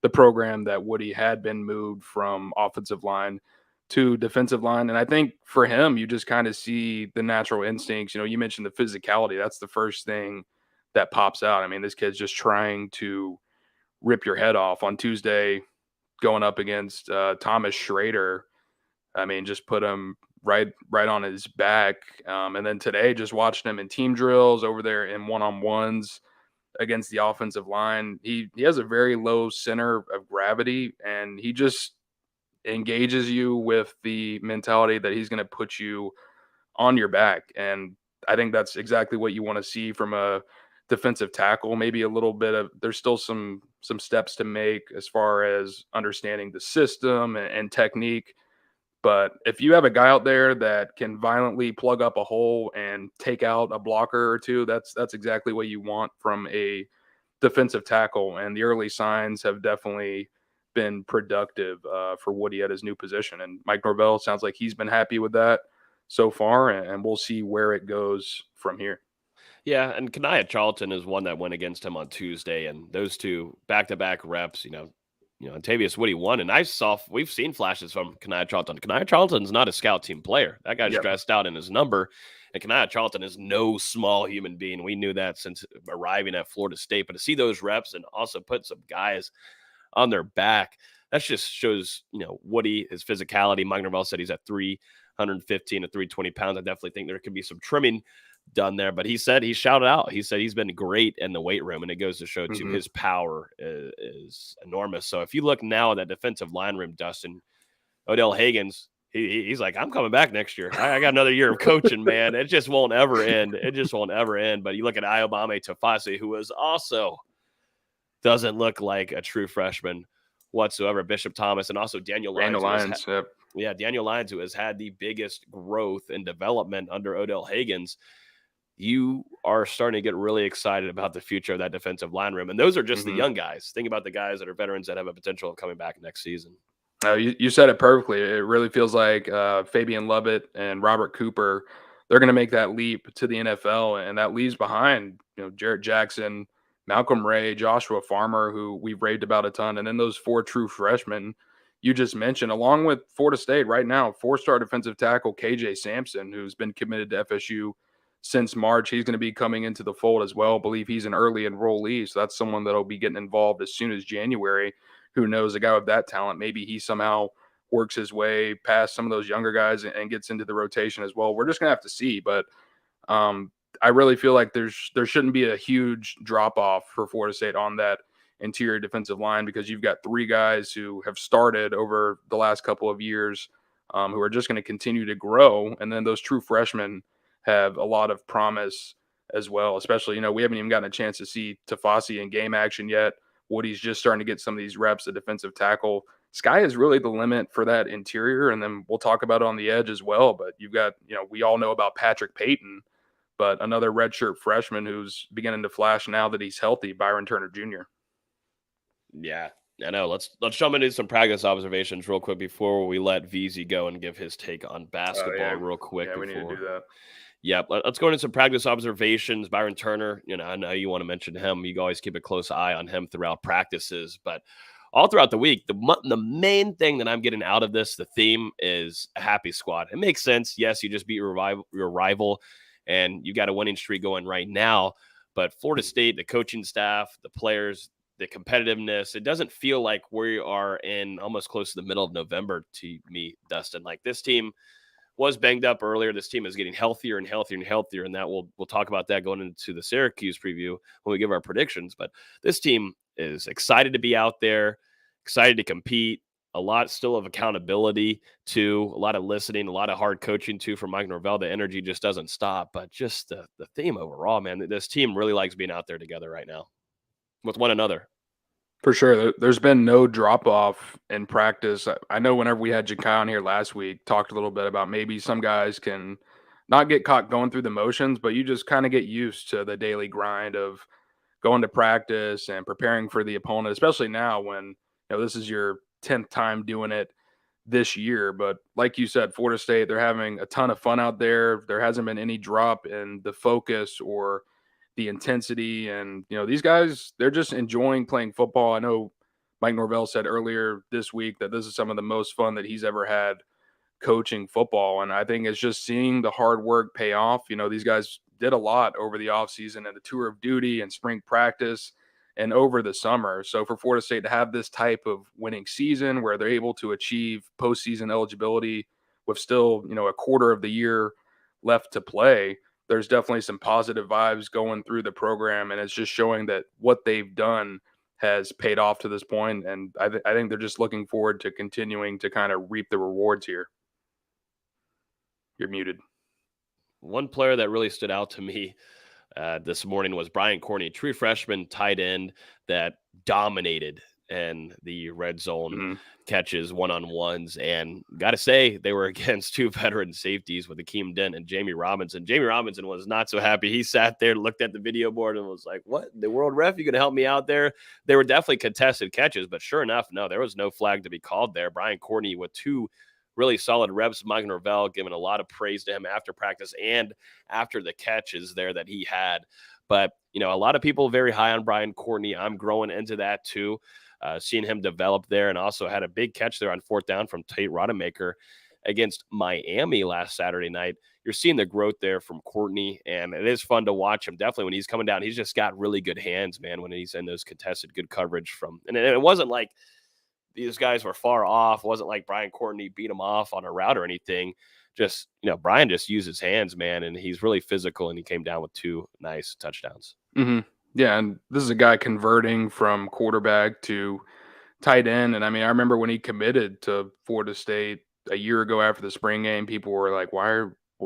the program that Woody had been moved from offensive line to defensive line. And I think for him, you just kind of see the natural instincts. You mentioned the physicality. That's the first thing that pops out. I mean, this kid's just trying to rip your head off. On Tuesday, going up against Thomas Schrader, I mean, just put him right on his back. And then today, just watching him in team drills over there in one-on-ones against the offensive line. He has a very low center of gravity, and he just engages you with the mentality that he's going to put you on your back. And I think that's exactly what you want to see from a defensive tackle. Maybe a little bit of, there's still some steps to make as far as understanding the system and technique. But if you have a guy out there that can violently plug up a hole and take out a blocker or two, that's exactly what you want from a defensive tackle. And the early signs have definitely been productive for Woody at his new position. And Mike Norvell sounds like he's been happy with that so far, and we'll see where it goes from here. Yeah, and Kanaya Charlton is one that went against him on Tuesday, and those two back-to-back reps, Tavius Woody won, and we've seen flashes from Kanaya Charlton. Kanaya Charlton's not a scout team player. That guy's dressed out in his number, and Kanaya Charlton is no small human being. We knew that since arriving at Florida State, but to see those reps and also put some guys on their back, that just shows, Woody, his physicality. Mike Norvell said he's at 315 to 320 pounds. I definitely think there could be some trimming done there, but he shouted out, he said he's been great in the weight room, and it goes to show too, his power is enormous. So if you look now at that defensive line room, Dustin, Odell Higgins, he's like, I'm coming back next year. I got another year of coaching, man. It just won't ever end. But you look at Ayobami Tafasi, who is also doesn't look like a true freshman whatsoever. Bishop Thomas, and also Daniel Lyons. Daniel Lyons, who has had the biggest growth and development under Odell Higgins. You are starting to get really excited about the future of that defensive line room. And those are just the young guys. Think about the guys that are veterans that have a potential of coming back next season. You said it perfectly. It really feels like Fabian Lovett and Robert Cooper, they're going to make that leap to the NFL, and that leaves behind, Jarrett Jackson, Malcolm Ray, Joshua Farmer, who we've raved about a ton, and then those four true freshmen you just mentioned, along with Florida State right now, 4-star defensive tackle KJ Sampson, who's been committed to FSU since March. He's going to be coming into the fold as well. I believe he's an early enrollee, so that's someone that'll be getting involved as soon as January. Who knows, a guy with that talent, maybe he somehow works his way past some of those younger guys and gets into the rotation as well. We're just going to have to see, but I really feel like there shouldn't be a huge drop-off for Florida State on that interior defensive line, because you've got 3 guys who have started over the last couple of years who are just going to continue to grow, and then those true freshmen have a lot of promise as well. Especially, we haven't even gotten a chance to see Tafasi in game action yet. Woody's just starting to get some of these reps at defensive tackle. Sky is really the limit for that interior, and then we'll talk about it on the edge as well. But you've got, we all know about Patrick Payton, but another redshirt freshman who's beginning to flash now that he's healthy, Byron Turner Jr. Yeah, I know. Let's jump into some practice observations real quick before we let VZ go and give his take on basketball real quick. Yeah, we need to do that. Yeah, let's go into some practice observations. Byron Turner, I know you want to mention him. You always keep a close eye on him throughout practices, but all throughout the week, the main thing that I'm getting out of this, the theme, is a happy squad. It makes sense. Yes, you just beat your rival, and you got a winning streak going right now. But Florida State, the coaching staff, the players, the competitiveness, it doesn't feel like we are in almost close to the middle of November to me, Dustin. Like, this team was banged up earlier. This team is getting healthier and healthier and healthier, and that we'll talk about that going into the Syracuse preview when we give our predictions. But this team is excited to be out there, excited to compete. A lot still of accountability too, a lot of listening, a lot of hard coaching too from Mike Norvell. The energy just doesn't stop. But just the theme overall, man, this team really likes being out there together right now with one another. For sure. There's been no drop off in practice. I know whenever we had Jakai on here last week, talked a little bit about maybe some guys can not get caught going through the motions, but you just kind of get used to the daily grind of going to practice and preparing for the opponent, especially now when this is your 10th time doing it this year. But like you said, Florida State, they're having a ton of fun out there. There hasn't been any drop in the focus or the intensity. And, these guys, they're just enjoying playing football. I know Mike Norvell said earlier this week that this is some of the most fun that he's ever had coaching football. And I think it's just seeing the hard work pay off. These guys did a lot over the offseason and the tour of duty and spring practice and over the summer. So for Florida State to have this type of winning season where they're able to achieve postseason eligibility with still, a quarter of the year left to play, there's definitely some positive vibes going through the program. And it's just showing that what they've done has paid off to this point. And I think they're just looking forward to continuing to kind of reap the rewards here. You're muted. One player that really stood out to me this morning was Brian Courtney, true freshman tight end that dominated in the red zone catches, one-on-ones. And got to say, they were against two veteran safeties with Akeem Dent and Jamie Robinson. Jamie Robinson was not so happy. He sat there, looked at the video board, and was like, what? The world ref, you going to help me out there? They were definitely contested catches, but sure enough, no, there was no flag to be called there. Brian Courtney with two really solid reps. Mike Norvell giving a lot of praise to him after practice and after the catches there that he had. But, a lot of people very high on Brian Courtney. I'm growing into that too, seeing him develop there, and also had a big catch there on fourth down from Tate Rodemaker against Miami last Saturday night. You're seeing the growth there from Courtney, and it is fun to watch him. Definitely when he's coming down, he's just got really good hands, man, when he's in those contested good coverage from, and it wasn't like these guys were far off. It wasn't like Brian Courtney beat him off on a route or anything. Just, Brian just used his hands, man, and he's really physical, and he came down with two nice touchdowns. Mm-hmm. Yeah, and this is a guy converting from quarterback to tight end. And, I remember when he committed to Florida State a year ago after the spring game, people were like,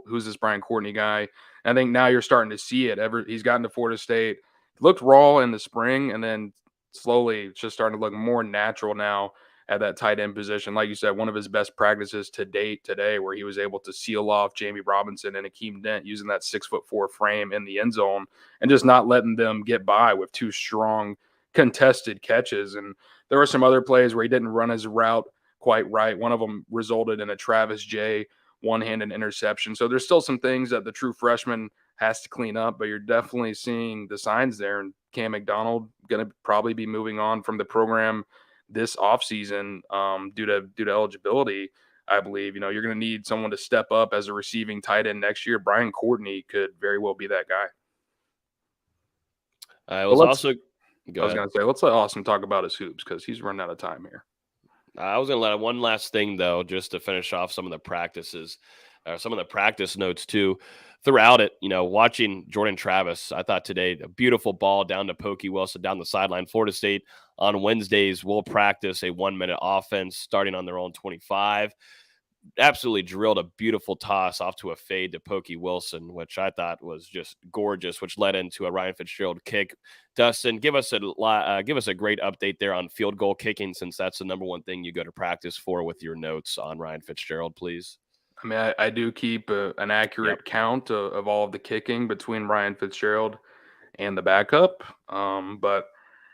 who's this Brian Courtney guy? And I think now you're starting to see it. He's gotten to Florida State, looked raw in the spring, and then slowly it's just starting to look more natural now at that tight end position. Like you said, one of his best practices to date today, where he was able to seal off Jamie Robinson and Akeem Dent using that 6'4" frame in the end zone and just not letting them get by with two strong contested catches. And there were some other plays where he didn't run his route quite right. One of them resulted in a Travis J one-handed interception. So there's still some things that the true freshman has to clean up, but you're definitely seeing the signs there. And Cam McDonald going to probably be moving on from the program this offseason due to eligibility. I believe, you're going to need someone to step up as a receiving tight end next year. Brian Courtney could very well be that guy. I was going to say, let's let Austin talk about his hoops because he's running out of time here. I was going to let one last thing, though, just to finish off some of the practices, some of the practice notes, too. Throughout it, watching Jordan Travis, I thought today, a beautiful ball down to Pokey Wilson down the sideline. Florida State on Wednesdays will practice a 1-minute offense starting on their own 25. Absolutely drilled a beautiful toss off to a fade to Pokey Wilson, which I thought was just gorgeous, which led into a Ryan Fitzgerald kick. Dustin, give us a great update there on field goal kicking, since that's the number one thing you go to practice for, with your notes on Ryan Fitzgerald, please. I do keep an accurate count of all of the kicking between Ryan Fitzgerald and the backup. But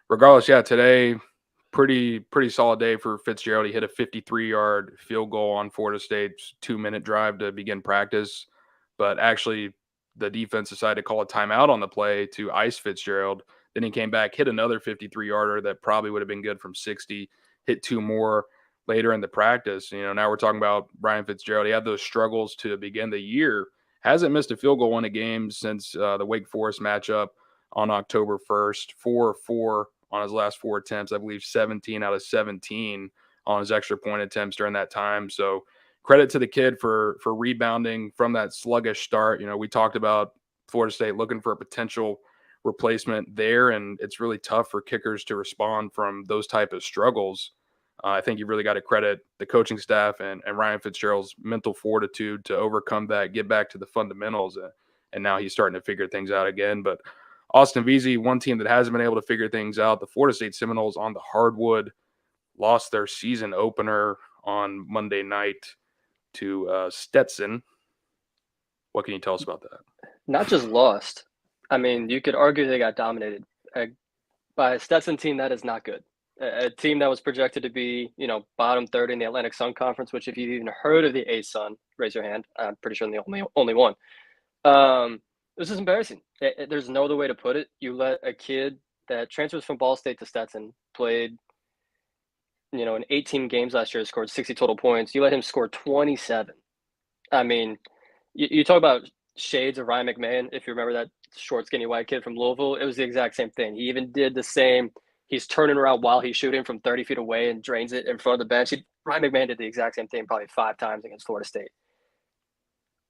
regardless, today, pretty solid day for Fitzgerald. He hit a 53-yard field goal on Florida State's 2-minute drive to begin practice. But actually, the defense decided to call a timeout on the play to ice Fitzgerald. Then he came back, hit another 53-yarder that probably would have been good from 60, hit two more later in the practice. Now we're talking about Brian Fitzgerald. He had those struggles to begin the year. Hasn't missed a field goal in a game since the Wake Forest matchup on October 1st. 4-4 on his last 4 attempts. I believe 17 out of 17 on his extra point attempts during that time. So credit to the kid for rebounding from that sluggish start. We talked about Florida State looking for a potential replacement there, and it's really tough for kickers to respond from those type of struggles. I think you really got to credit the coaching staff and Ryan Fitzgerald's mental fortitude to overcome that, get back to the fundamentals. And now he's starting to figure things out again. But Austin Veazey, one team that hasn't been able to figure things out. The Florida State Seminoles on the hardwood lost their season opener on Monday night to Stetson. What can you tell us about that? Not just lost. I mean, you could argue they got dominated by a Stetson team that is not good. A team that was projected to be, bottom third in the Atlantic Sun Conference, which if you've even heard of the A-Sun, raise your hand. I'm pretty sure I'm the only one. This is embarrassing. There's no other way to put it. You let a kid that transfers from Ball State to Stetson, played, in 18 games last year, scored 60 total points. You let him score 27. I mean, you talk about shades of Ryan McMahon, if you remember that short, skinny white kid from Louisville. It was the exact same thing. He even did the same. He's turning around while he's shooting from 30 feet away and drains it in front of the bench. Ryan McMahon did the exact same thing probably 5 times against Florida State.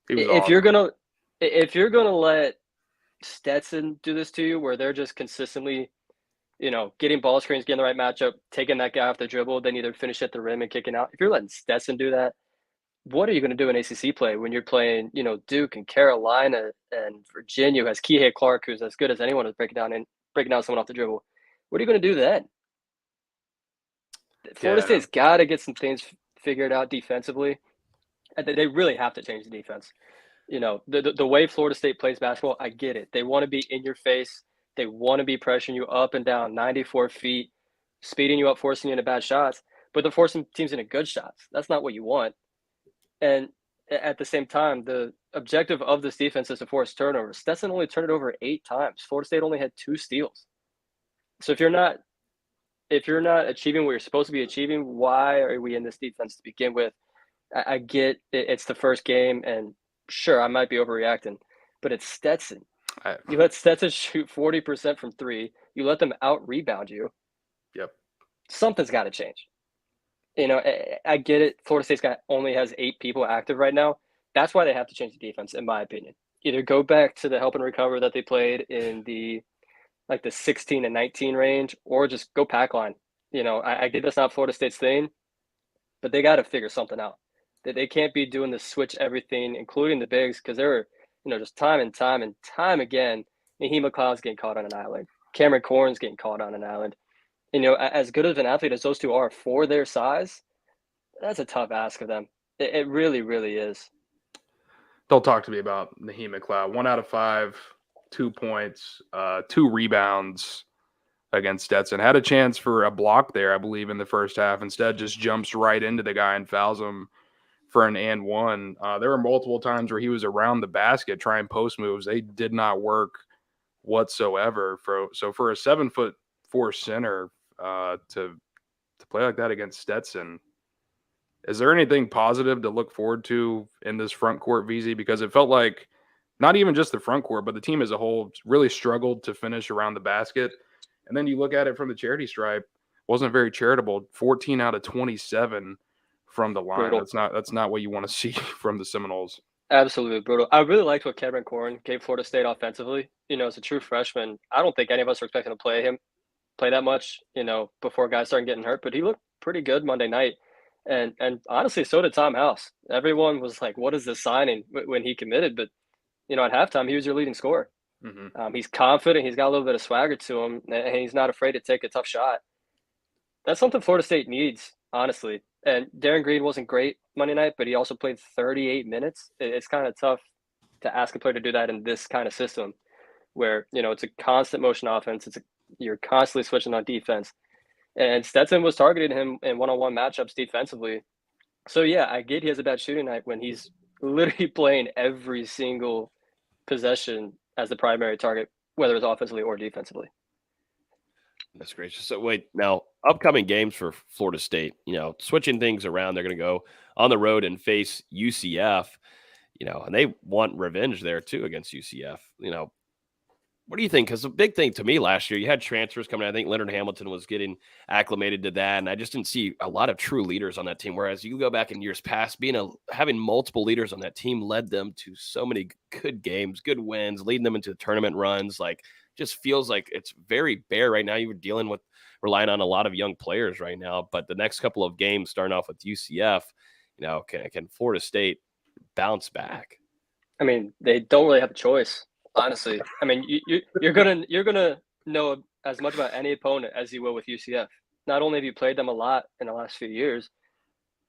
If you're gonna let Stetson do this to you, where they're just consistently, getting ball screens, getting the right matchup, taking that guy off the dribble, then either finish at the rim and kicking out. If you're letting Stetson do that, what are you going to do in ACC play when you're playing, Duke and Carolina and Virginia, who has Kihei Clark, who's as good as anyone at breaking down someone off the dribble? What are you going to do then? Florida State's got to get some things figured out defensively. They really have to change the defense. The way Florida State plays basketball, I get it. They want to be in your face. They want to be pressuring you up and down 94 feet, speeding you up, forcing you into bad shots. But they're forcing teams into good shots. That's not what you want. And at the same time, the objective of this defense is to force turnovers. Stetson only turned it over 8 times. Florida State only had 2 steals. So if you're not achieving what you're supposed to be achieving, why are we in this defense to begin with? I get it's the first game, and sure, I might be overreacting, but it's Stetson. You let Stetson shoot 40% from 3. You let them out-rebound you. Yep. Something's got to change. I get it. Florida State only has 8 people active right now. That's why they have to change the defense, in my opinion. Either go back to the help and recover that they played in the 16 and 19 range, or just go pack line. I get that's not Florida State's thing, but they got to figure something out. They can't be doing the switch everything, including the bigs, because they're, just time and time again, Naheem McLeod's getting caught on an island. Cameron Corn's getting caught on an island. As good of an athlete as those two are for their size, that's a tough ask of them. It really, really is. Don't talk to me about Naheem McLeod. 1 out of 5, 2 points, 2 rebounds against Stetson. Had a chance for a block there, I believe, in the first half. Instead, just jumps right into the guy and fouls him for an and one. There were multiple times where he was around the basket trying post moves. They did not work whatsoever. So for a 7'4" center to play like that against Stetson, is there anything positive to look forward to in this front court, VZ? Because it felt like not even just the front court, but the team as a whole really struggled to finish around the basket. And then you look at it from the charity stripe, wasn't very charitable. 14 out of 27 from the line. Brutal. That's not what you want to see from the Seminoles. Absolutely brutal. I really liked what Cameron Corn gave Florida State offensively. As a true freshman, I don't think any of us were expecting to play that much, before guys started getting hurt. But he looked pretty good Monday night. And honestly, so did Tom House. Everyone was like, what is this signing when he committed? But, at halftime, he was your leading scorer. Mm-hmm. He's confident. He's got a little bit of swagger to him, and he's not afraid to take a tough shot. That's something Florida State needs, honestly. And Darren Green wasn't great Monday night, but he also played 38 minutes. It's kind of tough to ask a player to do that in this kind of system where, it's a constant motion offense. You're constantly switching on defense. And Stetson was targeting him in one-on-one matchups defensively. So, yeah, I get he has a bad shooting night when he's literally playing every single possession as the primary target, whether it's offensively or defensively. That's great. So wait, now upcoming games for Florida State, switching things around, they're going to go on the road and face UCF, and they want revenge there too against UCF. What do you think? Because the big thing to me last year, you had transfers coming in. I think Leonard Hamilton was getting acclimated to that, and I just didn't see a lot of true leaders on that team. Whereas you go back in years past, having multiple leaders on that team led them to so many good games, good wins, leading them into tournament runs. Just feels like it's very bare right now. You're relying on a lot of young players right now. But the next couple of games, starting off with UCF, can Florida State bounce back? I mean, they don't really have a choice. Honestly, I mean, you're gonna know as much about any opponent as you will with UCF. Not only have you played them a lot in the last few years,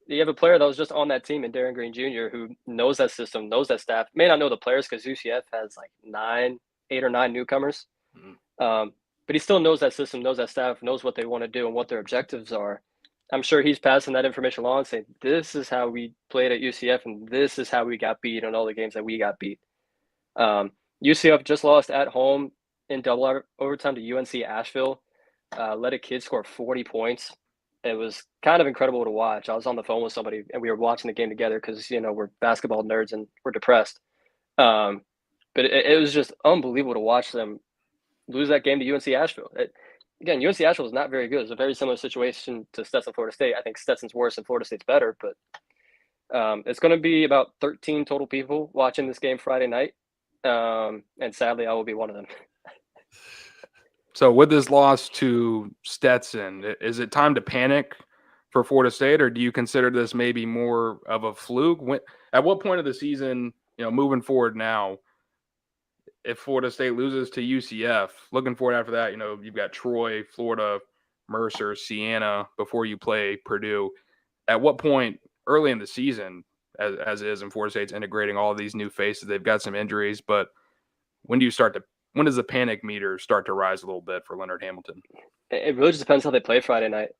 you have a player that was just on that team in Darren Green Jr. who knows that system, knows that staff. May not know the players because UCF has like 8 or 9 newcomers, but he still knows that system, knows that staff, knows what they want to do and what their objectives are. I'm sure he's passing that information along, saying, "This is how we played at UCF, and this is how we got beat in all the games that we got beat." UCF just lost at home in double overtime to UNC Asheville. Let a kid score 40 points. It was kind of incredible to watch. I was on the phone with somebody, and we were watching the game together because, we're basketball nerds and we're depressed. But it was just unbelievable to watch them lose that game to UNC Asheville. Again, UNC Asheville is not very good. It's a very similar situation to Stetson, Florida State. I think Stetson's worse and Florida State's better, but it's going to be about 13 total people watching this game Friday night. And sadly, I will be one of them. So with this loss to Stetson, is it time to panic for Florida State, or do you consider this maybe more of a fluke? At what point of the season, moving forward now, if Florida State loses to UCF, looking forward after that, you've got Troy, Florida, Mercer, Siena before you play Purdue. At what point early in the season, as it is in Florida State's integrating all of these new faces, they've got some injuries, but when does the panic meter start to rise a little bit for Leonard Hamilton? It really just depends how they play Friday night.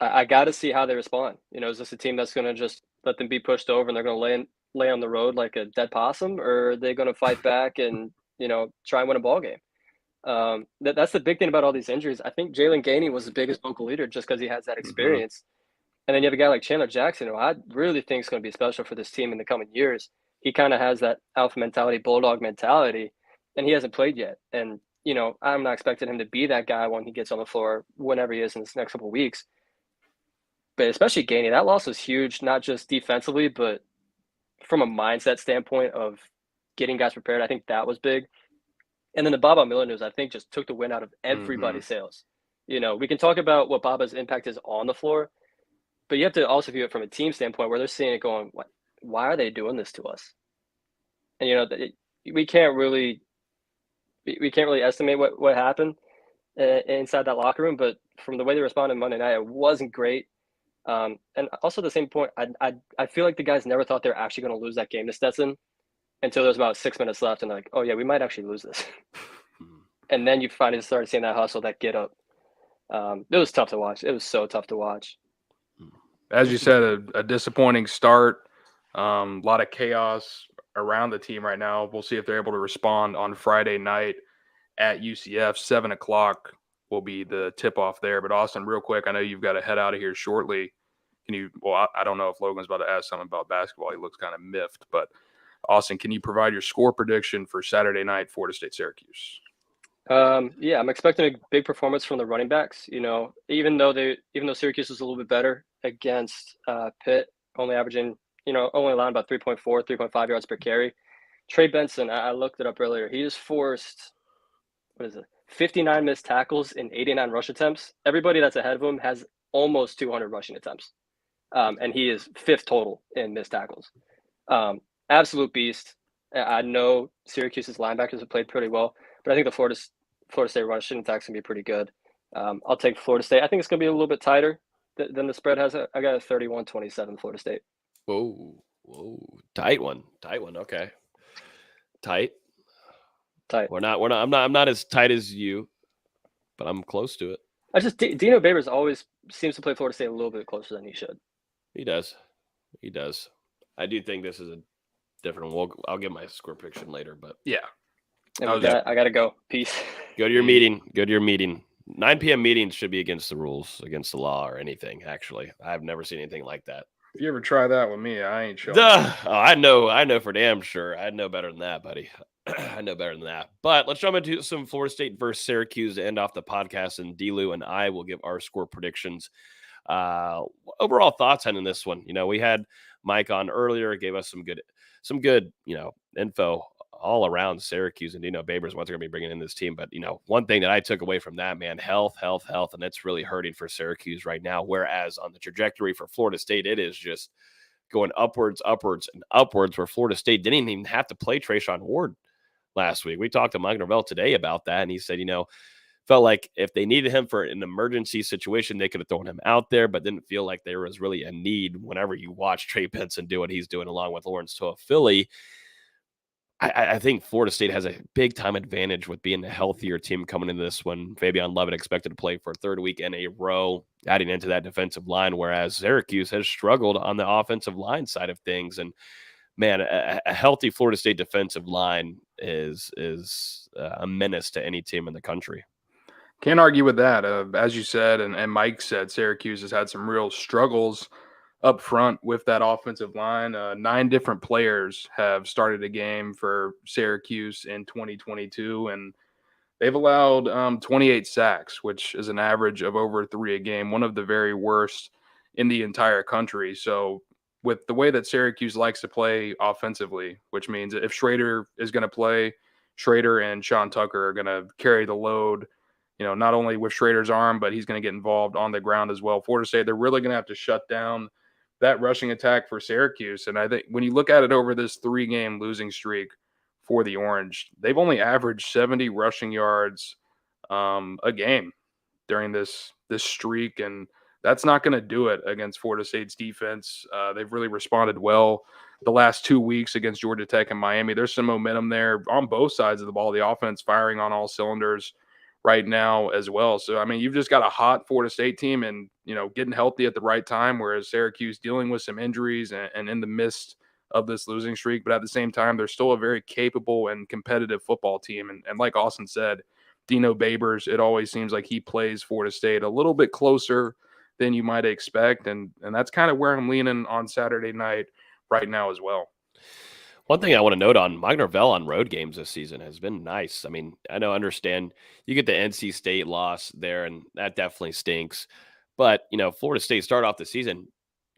I got to see how they respond. Is this a team that's going to just let them be pushed over and they're going to lay on the road like a dead possum, or are they going to fight back and, try and win a ball game? That's the big thing about all these injuries. I think Jalen Gainey was the biggest vocal leader just because he has that experience. And then you have a guy like Chandler Jackson, who I really think is going to be special for this team in the coming years. He kind of has that alpha mentality, bulldog mentality, and he hasn't played yet. And, I'm not expecting him to be that guy when he gets on the floor, whenever he is in this next couple of weeks. But especially Gainey, that loss was huge, not just defensively, but from a mindset standpoint of getting guys prepared. I think that was big. And then the Baba Miller news, I think, just took the wind out of everybody's sails. We can talk about what Baba's impact is on the floor, but you have to also view it from a team standpoint where they're seeing it going, why are they doing this to us? And, we can't really estimate what happened inside that locker room, but from the way they responded Monday night, it wasn't great. And also at the same point, I feel like the guys never thought they were actually going to lose that game to Stetson until there was about 6 minutes left, and they're like, oh yeah, we might actually lose this. And then you finally started seeing that hustle, that get up. It was tough to watch. It was so tough to watch. As you said, a disappointing start. A lot of chaos around the team right now. We'll see if they're able to respond on Friday night at UCF. 7:00 will be the tip-off there. But Austin, real quick, I know you've got to head out of here shortly. I don't know if Logan's about to ask something about basketball. He looks kind of miffed. But Austin, can you provide your score prediction for Saturday night, Florida State Syracuse? Yeah, I'm expecting a big performance from the running backs. Even though Syracuse is a little bit better against Pitt, only allowing about 3.4, 3.5 yards per carry. Trey Benson, I looked it up earlier. He has forced 59 missed tackles in 89 rush attempts. Everybody that's ahead of him has almost 200 rushing attempts, and he is 5th total in missed tackles. Absolute beast. I know Syracuse's linebackers have played pretty well, but I think the Florida State rushing attack's gonna be pretty good. I'll take Florida State. I think it's gonna be a little bit tighter than the spread has. I got a 31-27 Florida State. Whoa, tight one. Okay, tight. I'm not as tight as you, but I'm close to it. Dino Babers always seems to play Florida State a little bit closer than he should. He does. I do think this is a different one. I'll give my score prediction later, but yeah. And I gotta go. Peace. Go to your meeting. 9 p.m. meetings should be against the rules, against the law, or anything. Actually, I've never seen anything like that. If you ever try that with me, I ain't sure. I know for damn sure. I know better than that, buddy. I know better than that. But let's jump into some Florida State versus Syracuse to end off the podcast, and D-Lou and I will give our score predictions. Overall thoughts on this one. We had Mike on earlier, gave us some good, info all around Syracuse and Dino Babers, what they're going to be bringing in this team. But, one thing that I took away from that, man, health, and it's really hurting for Syracuse right now. Whereas on the trajectory for Florida State, it is just going upwards, and upwards, where Florida State didn't even have to play Trayshawn Ward last week. We talked to Mike Norvell today about that, and he said, felt like if they needed him for an emergency situation, they could have thrown him out there, but didn't feel like there was really a need whenever you watch Trey Benson do what he's doing along with Lawrence Toafili. I think Florida State has a big-time advantage with being a healthier team coming into this one. Fabian Lovett expected to play for a third week in a row, adding into that defensive line, whereas Syracuse has struggled on the offensive line side of things. And, man, a healthy Florida State defensive line is a menace to any team in the country. Can't argue with that. As you said, and Mike said, Syracuse has had some real struggles up front with that offensive line. 9 different players have started a game for Syracuse in 2022, and they've allowed 28 sacks, which is an average of over 3 a game, one of the very worst in the entire country. So with the way that Syracuse likes to play offensively, which means if Schrader is going to play, Schrader and Sean Tucker are going to carry the load, not only with Schrader's arm, but he's going to get involved on the ground as well. Florida State, they're really going to have to shut down that rushing attack for Syracuse. And I think when you look at it over this 3-game losing streak for the Orange, they've only averaged 70 rushing yards a game during this streak. And that's not going to do it against Florida State's defense. They've really responded well the last 2 weeks against Georgia Tech and Miami. There's some momentum there on both sides of the ball. The offense firing on all cylinders right now as well. So, I mean, you've just got a hot Florida State team and, getting healthy at the right time, whereas Syracuse dealing with some injuries and in the midst of this losing streak. But at the same time, they're still a very capable and competitive football team. And like Austin said, Dino Babers, it always seems like he plays Florida State a little bit closer than you might expect. And that's kind of where I'm leaning on Saturday night right now as well. One thing I want to note on Mike Norvell on road games this season has been nice. I mean, understand you get the NC State loss there, and that definitely stinks. But, Florida State started off the season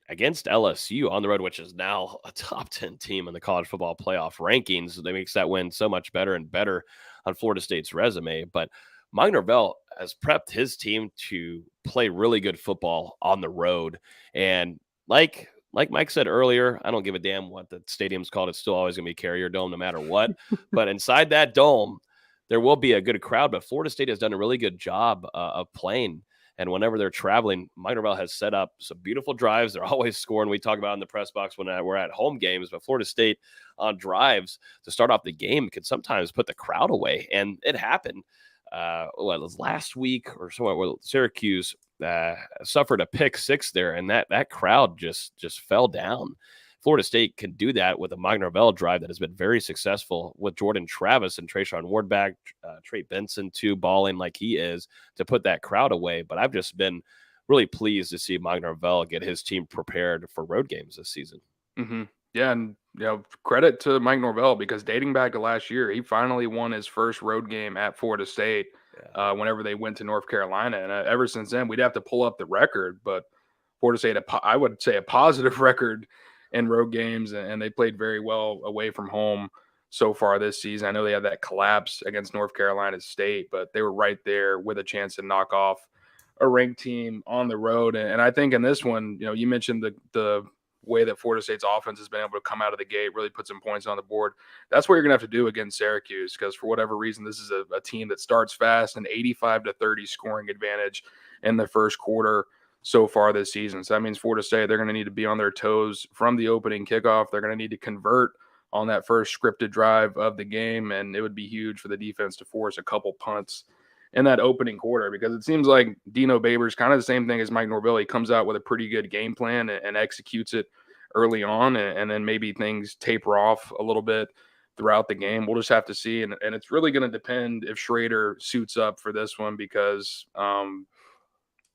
against LSU on the road, which is now a top 10 team in the college football playoff rankings. That makes that win so much better and better on Florida State's resume. But Mike Norvell has prepped his team to play really good football on the road. And like Mike said earlier, I don't give a damn what the stadium's called. It's still always going to be Carrier Dome no matter what. But inside that dome, there will be a good crowd. But Florida State has done a really good job of playing. And whenever they're traveling, Mike Norvell has set up some beautiful drives. They're always scoring. We talk about in the press box when we're at home games. But Florida State on drives to start off the game can sometimes put the crowd away. And it happened. It was last week or so. Well, Syracuse suffered a pick 6 there, and that crowd just fell down. Florida State can do that with a Mike Norvell drive that has been very successful with Jordan Travis and Trayshawn Ward back, Trey Benson too, balling like he is to put that crowd away. But I've just been really pleased to see Mike Norvell get his team prepared for road games this season. Mm-hmm. Yeah, and credit to Mike Norvell, because dating back to last year, he finally won his first road game at Florida State whenever they went to North Carolina. And ever since then, we'd have to pull up the record. But Florida State, I would say a positive record in road games, and they played very well away from home so far this season. I know they had that collapse against North Carolina State, but they were right there with a chance to knock off a ranked team on the road. And I think in this one, you mentioned the way that Florida State's offense has been able to come out of the gate, really put some points on the board. That's what you're going to have to do against Syracuse, because for whatever reason, this is a team that starts fast, an 85-30 scoring advantage in the first quarter so far this season. So that means Florida State, they're going to need to be on their toes from the opening kickoff. They're going to need to convert on that first scripted drive of the game, and it would be huge for the defense to force a couple punts in that opening quarter, because it seems like Dino Babers, kind of the same thing as Mike Norvell. He comes out with a pretty good game plan and executes it early on, and then maybe things taper off a little bit throughout the game. We'll just have to see, and it's really going to depend if Schrader suits up for this one, because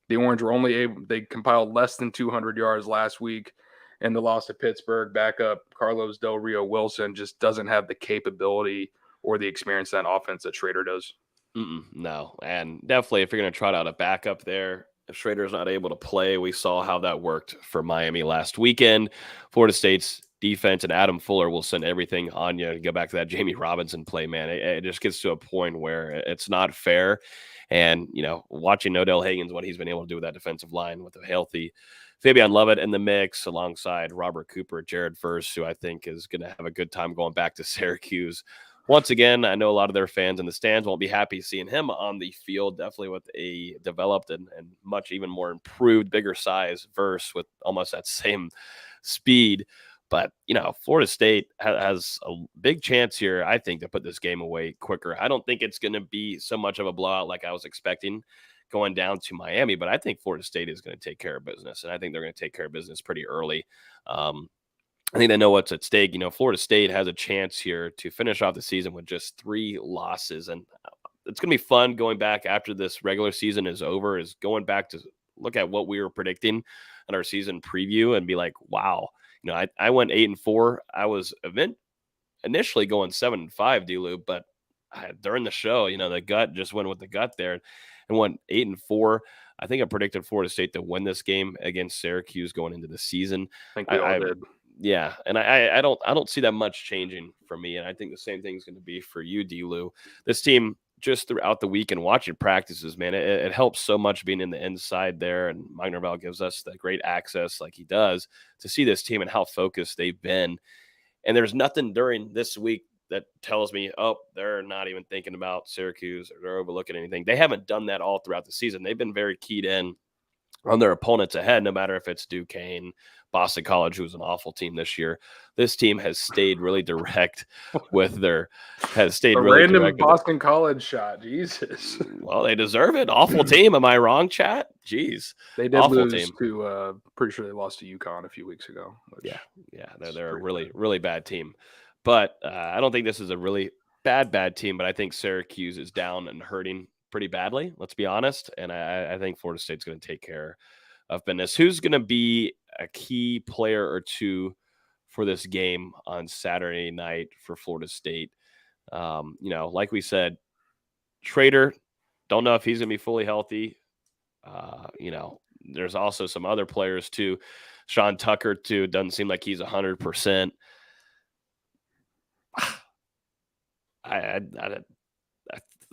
the Orange were they compiled less than 200 yards last week in the loss to Pittsburgh. Backup Carlos Del Rio Wilson just doesn't have the capability or the experience that offense that Schrader does. No, and definitely if you're going to trot out a backup there, if Schrader's not able to play, we saw how that worked for Miami last weekend. Florida State's defense and Adam Fuller will send everything on you. Go back to that Jamie Robinson play, man. It just gets to a point where it's not fair. And, watching Odell Higgins, what he's been able to do with that defensive line with a healthy Fabian Lovett in the mix alongside Robert Cooper, Jared Verse, who I think is going to have a good time going back to Syracuse once again, I know a lot of their fans in the stands won't be happy seeing him on the field, definitely with a developed and much even more improved, bigger size verse with almost that same speed. But, Florida State has a big chance here, I think, to put this game away quicker. I don't think it's going to be so much of a blowout like I was expecting going down to Miami, but I think Florida State is going to take care of business, and I think they're going to take care of business pretty early. I think they know what's at stake. Florida State has a chance here to finish off the season with just 3 losses, and it's going to be fun going back after this regular season is over, is going back to look at what we were predicting in our season preview and be like, wow, I went 8-4. I was initially going 7-5, D-Lou, but during the show, the gut just went with the gut there and went 8-4. I think I predicted Florida State to win this game against Syracuse going into the season. I think we all did. Yeah, and I don't see that much changing for me, and I think the same thing is going to be for you, D-Lou. This team, just throughout the week and watching practices, man, it helps so much being in the inside there, and Mike Norvell gives us that great access like he does to see this team and how focused they've been. And there's nothing during this week that tells me, oh, they're not even thinking about Syracuse or they're overlooking anything. They haven't done that all throughout the season. They've been very keyed in on their opponents ahead, no matter if it's Duquesne, Boston College, who's an awful team this year. This team has stayed really direct with their random Boston College shot. Jesus. Well, they deserve it. Awful team. Am I wrong, chat? Jeez. They did lose to pretty sure they lost to UConn a few weeks ago. Yeah. They're a really, really bad team. But I don't think this is a really bad team, but I think Syracuse is down and hurting pretty badly, let's be honest. And I think Florida State's going to take care of business. Who's going to be a key player or two for this game on Saturday night for Florida State? Like we said, Trader, don't know if he's going to be fully healthy. There's also some other players too. Sean Tucker too, doesn't seem like he's 100%.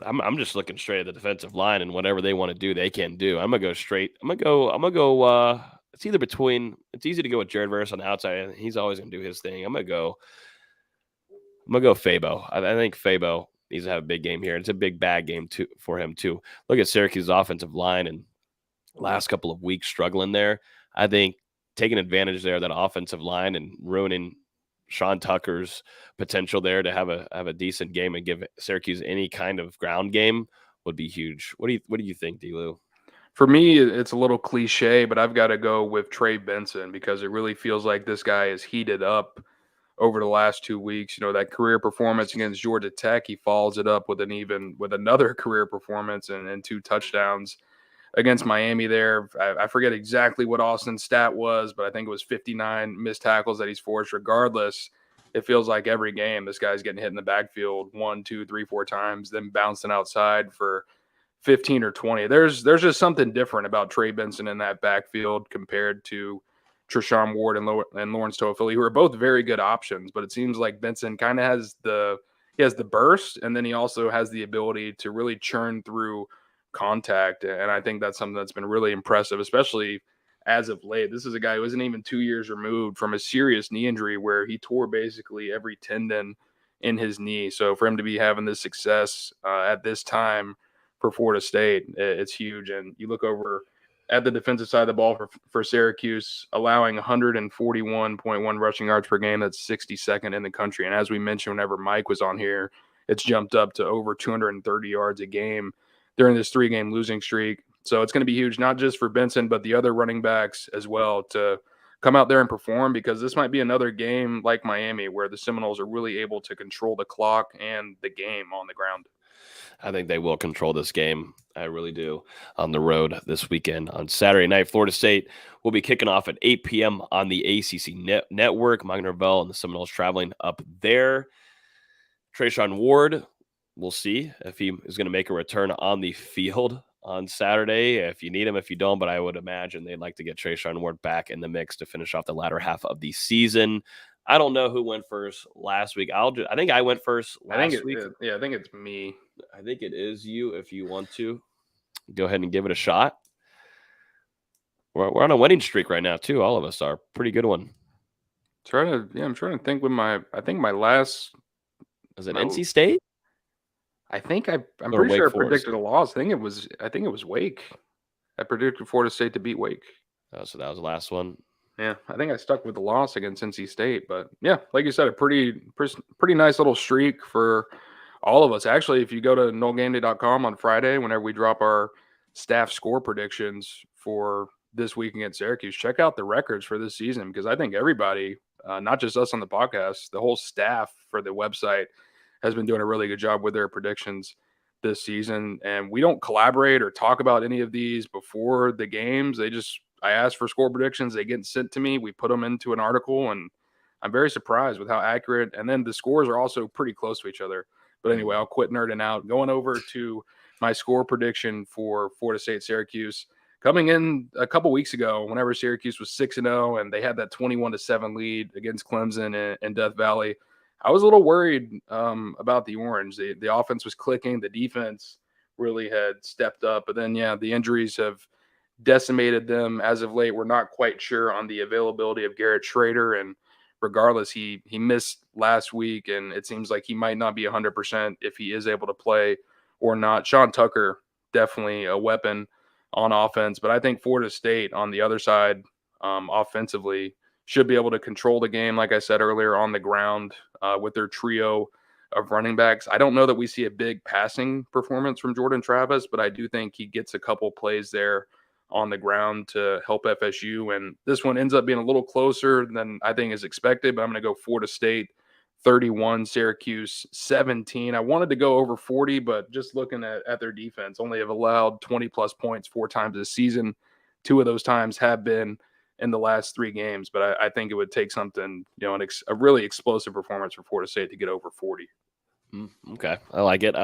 I'm just looking straight at the defensive line, and whatever they want to do, they can do. I'm gonna go straight. I'm gonna go. It's either between. It's easy to go with Jared Verse on the outside. He's always gonna do his thing. I'm gonna go Fabo. I think Fabo needs to have a big game here. It's a big bad game too for him too. Look at Syracuse's offensive line and last couple of weeks struggling there. I think taking advantage there of that offensive line and ruining Sean Tucker's potential there to have a decent game and give Syracuse any kind of ground game would be huge. What do you think, D-Lou? For me, it's a little cliche, but I've got to go with Trey Benson because it really feels like this guy is heated up over the last 2 weeks. That career performance against Georgia Tech, he follows it up with another career performance and 2 touchdowns against Miami there. I forget exactly what Austin's stat was, but I think it was 59 missed tackles that he's forced. Regardless, it feels like every game this guy's getting hit in the backfield 1, 2, 3, 4 times, then bouncing outside for 15 or 20. There's just something different about Trey Benson in that backfield compared to Treshaun Ward and Lawrence Toafili, who are both very good options. But it seems like Benson kind of has the burst, and then he also has the ability to really churn through contact, and I think that's something that's been really impressive, especially as of late. This is a guy who isn't even 2 years removed from a serious knee injury where he tore basically every tendon in his knee. So for him to be having this success at this time for Florida State, it's huge. And you look over at the defensive side of the ball for Syracuse, allowing 141.1 rushing yards per game. That's 62nd in the country. And as we mentioned, whenever Mike was on here, it's jumped up to over 230 yards a game during this 3-game losing streak. So it's going to be huge, not just for Benson, but the other running backs as well to come out there and perform, because this might be another game like Miami where the Seminoles are really able to control the clock and the game on the ground. I think they will control this game. I really do. On the road this weekend on Saturday night, Florida State will be kicking off at 8 p.m. on the ACC network. Mike Norvell and the Seminoles traveling up there. Treshaun Ward, we'll see if he is going to make a return on the field on Saturday. If you need him, if you don't, but I would imagine they'd like to get Treshaun Ward back in the mix to finish off the latter half of the season. I don't know who went first last week. I think I went first last week. I think it's me. I think it is you. If you want to go ahead and give it a shot. We're on a winning streak right now too. All of us are. Pretty good one. I'm trying to think I think my last Was it NC State? I'm Or pretty Wake sure I Forest? predicted a loss. I think it was Wake. I predicted Florida State to beat Wake. Oh, so that was the last one. Yeah, I think I stuck with the loss against NC State, but yeah, like you said, a pretty nice little streak for all of us. Actually, if you go to NoleGameDay.com on Friday, whenever we drop our staff score predictions for this week against Syracuse, check out the records for this season, because I think everybody, not just us on the podcast, the whole staff for the website has been doing a really good job with their predictions this season. And we don't collaborate or talk about any of these before the games. I ask for score predictions, they get sent to me, we put them into an article, and I'm very surprised with how accurate. And then the scores are also pretty close to each other. But anyway, I'll quit nerding out. Going over to my score prediction for Florida State Syracuse. Coming in a couple weeks ago, whenever Syracuse was 6-0 and they had that 21-7 lead against Clemson in Death Valley, I was a little worried about the Orange. The offense was clicking, the defense really had stepped up, but then the injuries have decimated them as of late. We're not quite sure on the availability of Garrett Schrader, and regardless, he missed last week, and it seems like he might not be 100% if he is able to play or not. Sean Tucker, definitely a weapon on offense, but I think Florida State on the other side, offensively, should be able to control the game, like I said earlier, on the ground with their trio of running backs. I don't know that we see a big passing performance from Jordan Travis, but I do think he gets a couple plays there on the ground to help FSU. And this one ends up being a little closer than I think is expected, but I'm going to go Florida State 31, Syracuse 17. I wanted to go over 40, but just looking at their defense, only have allowed 20-plus points 4 times this season. 2 of those times have been in the last 3 games, but I think it would take something, a really explosive performance for Florida State to get over 40. Okay. I like it.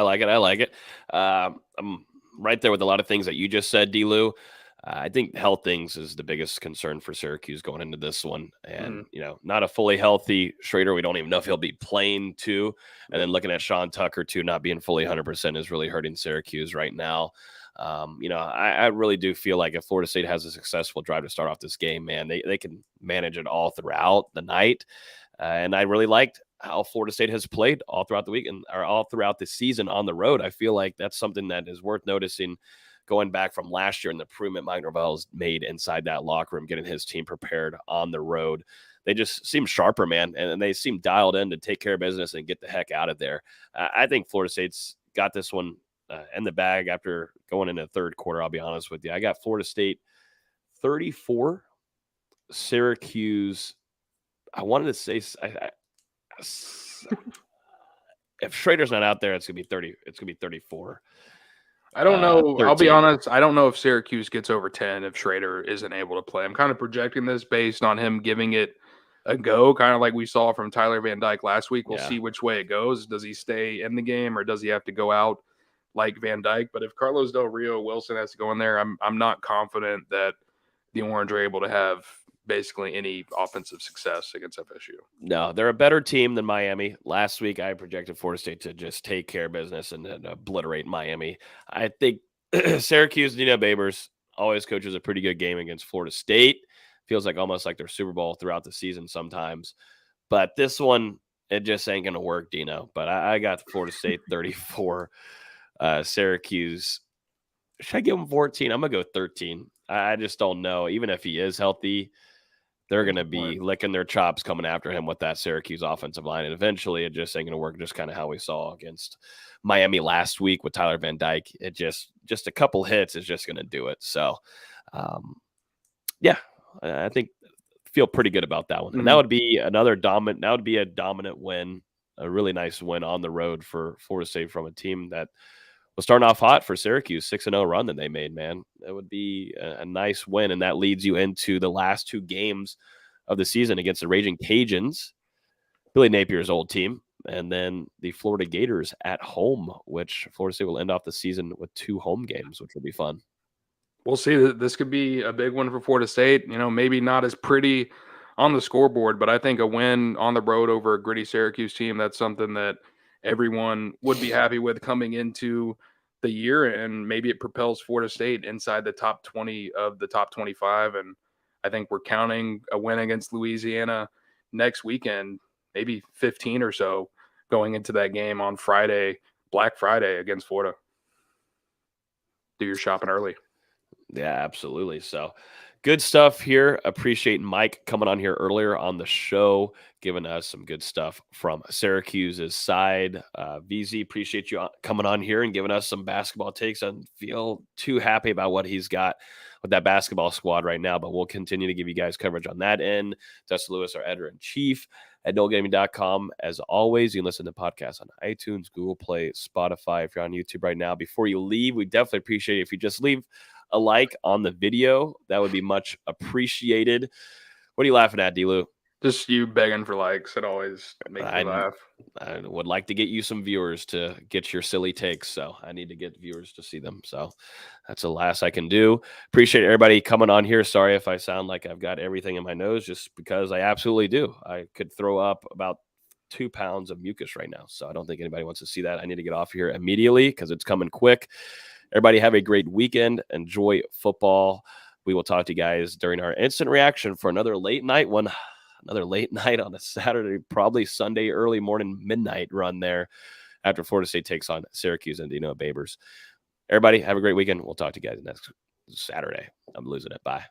I'm right there with a lot of things that you just said, D-Lou. I think health things is the biggest concern for Syracuse going into this one. And, not a fully healthy Schrader. We don't even know if he'll be playing too. And then looking at Sean Tucker too, not being fully 100% is really hurting Syracuse right now. I really do feel like if Florida State has a successful drive to start off this game, man, they can manage it all throughout the night. And I really liked how Florida State has played all throughout the week or all throughout the season on the road. I feel like that's something that is worth noticing going back from last year and the improvement Mike Norvell's made inside that locker room, getting his team prepared on the road. They just seem sharper, man, and they seem dialed in to take care of business and get the heck out of there. I think Florida State's got this one in the bag after going into the third quarter. I'll be honest with you. I got Florida State 34, Syracuse. I wanted to say if Schrader's not out there, it's gonna be 30. It's gonna be 34. I don't know. 13. I'll be honest. I don't know if Syracuse gets over 10 if Schrader isn't able to play. I'm kind of projecting this based on him giving it a go, kind of like we saw from Tyler Van Dyke last week. We'll see which way it goes. Does he stay in the game or does he have to go out like Van Dyke? But if Carlos Del Rio Wilson has to go in there, I'm not confident that the Orange are able to have basically any offensive success against FSU. No, they're a better team than Miami. Last week, I projected Florida State to just take care of business and obliterate Miami. I think Syracuse, Babers always coaches a pretty good game against Florida State. Feels like almost like their Super Bowl throughout the season sometimes. But this one, it just ain't going to work, Dino. But I got Florida State 34, Syracuse. Should I give him 14? I'm going to go 13. I just don't know. Even if he is healthy, they're going to be licking their chops coming after him with that Syracuse offensive line. And eventually it just ain't going to work, just kind of how we saw against Miami last week with Tyler Van Dyke. It just a couple hits is just going to do it. So, I think feel pretty good about that one. And that would be a dominant win, a really nice win on the road for Florida State from a team that was starting off hot for Syracuse, 6-0 run that they made, man. It would be a nice win, and that leads you into the last 2 games of the season against the Raging Cajuns, Billy Napier's old team, and then the Florida Gators at home, which Florida State will end off the season with 2 home games, which will be fun. We'll see. This could be a big one for Florida State. Maybe not as pretty on the scoreboard, but I think a win on the road over a gritty Syracuse team, that's something that everyone would be happy with coming into the year, and maybe it propels Florida State inside the top 20 of the top 25. And I think we're counting a win against Louisiana next weekend, maybe 15 or so going into that game on Friday, Black Friday against Florida. Do your shopping early. Yeah, absolutely. So good stuff here. Appreciate Mike coming on here earlier on the show, giving us some good stuff from Syracuse's side. VZ, appreciate you coming on here and giving us some basketball takes. I don't feel too happy about what he's got with that basketball squad right now, but we'll continue to give you guys coverage on that end. Dustin Lewis, our editor-in-chief at NoleGaming.com. As always, you can listen to podcasts on iTunes, Google Play, Spotify. If you're on YouTube right now, before you leave, we definitely appreciate it if you just leave a like on the video. That would be much appreciated. What are you laughing at, D-Lou? Just you begging for likes. It always makes me laugh. I would like to get you some viewers to get your silly takes, so I need to get viewers to see them. So that's the last I can do. Appreciate everybody coming on here. Sorry if I sound like I've got everything in my nose, just because I absolutely do. I could throw up about 2 pounds of mucus right now, so I don't think anybody wants to see that. I need to get off here immediately because it's coming quick. Everybody have a great weekend. Enjoy football. We will talk to you guys during our instant reaction for another late night one. Another late night on a Saturday, probably Sunday, early morning, midnight run there after Florida State takes on Syracuse and Babers. Everybody have a great weekend. We'll talk to you guys next Saturday. I'm losing it. Bye.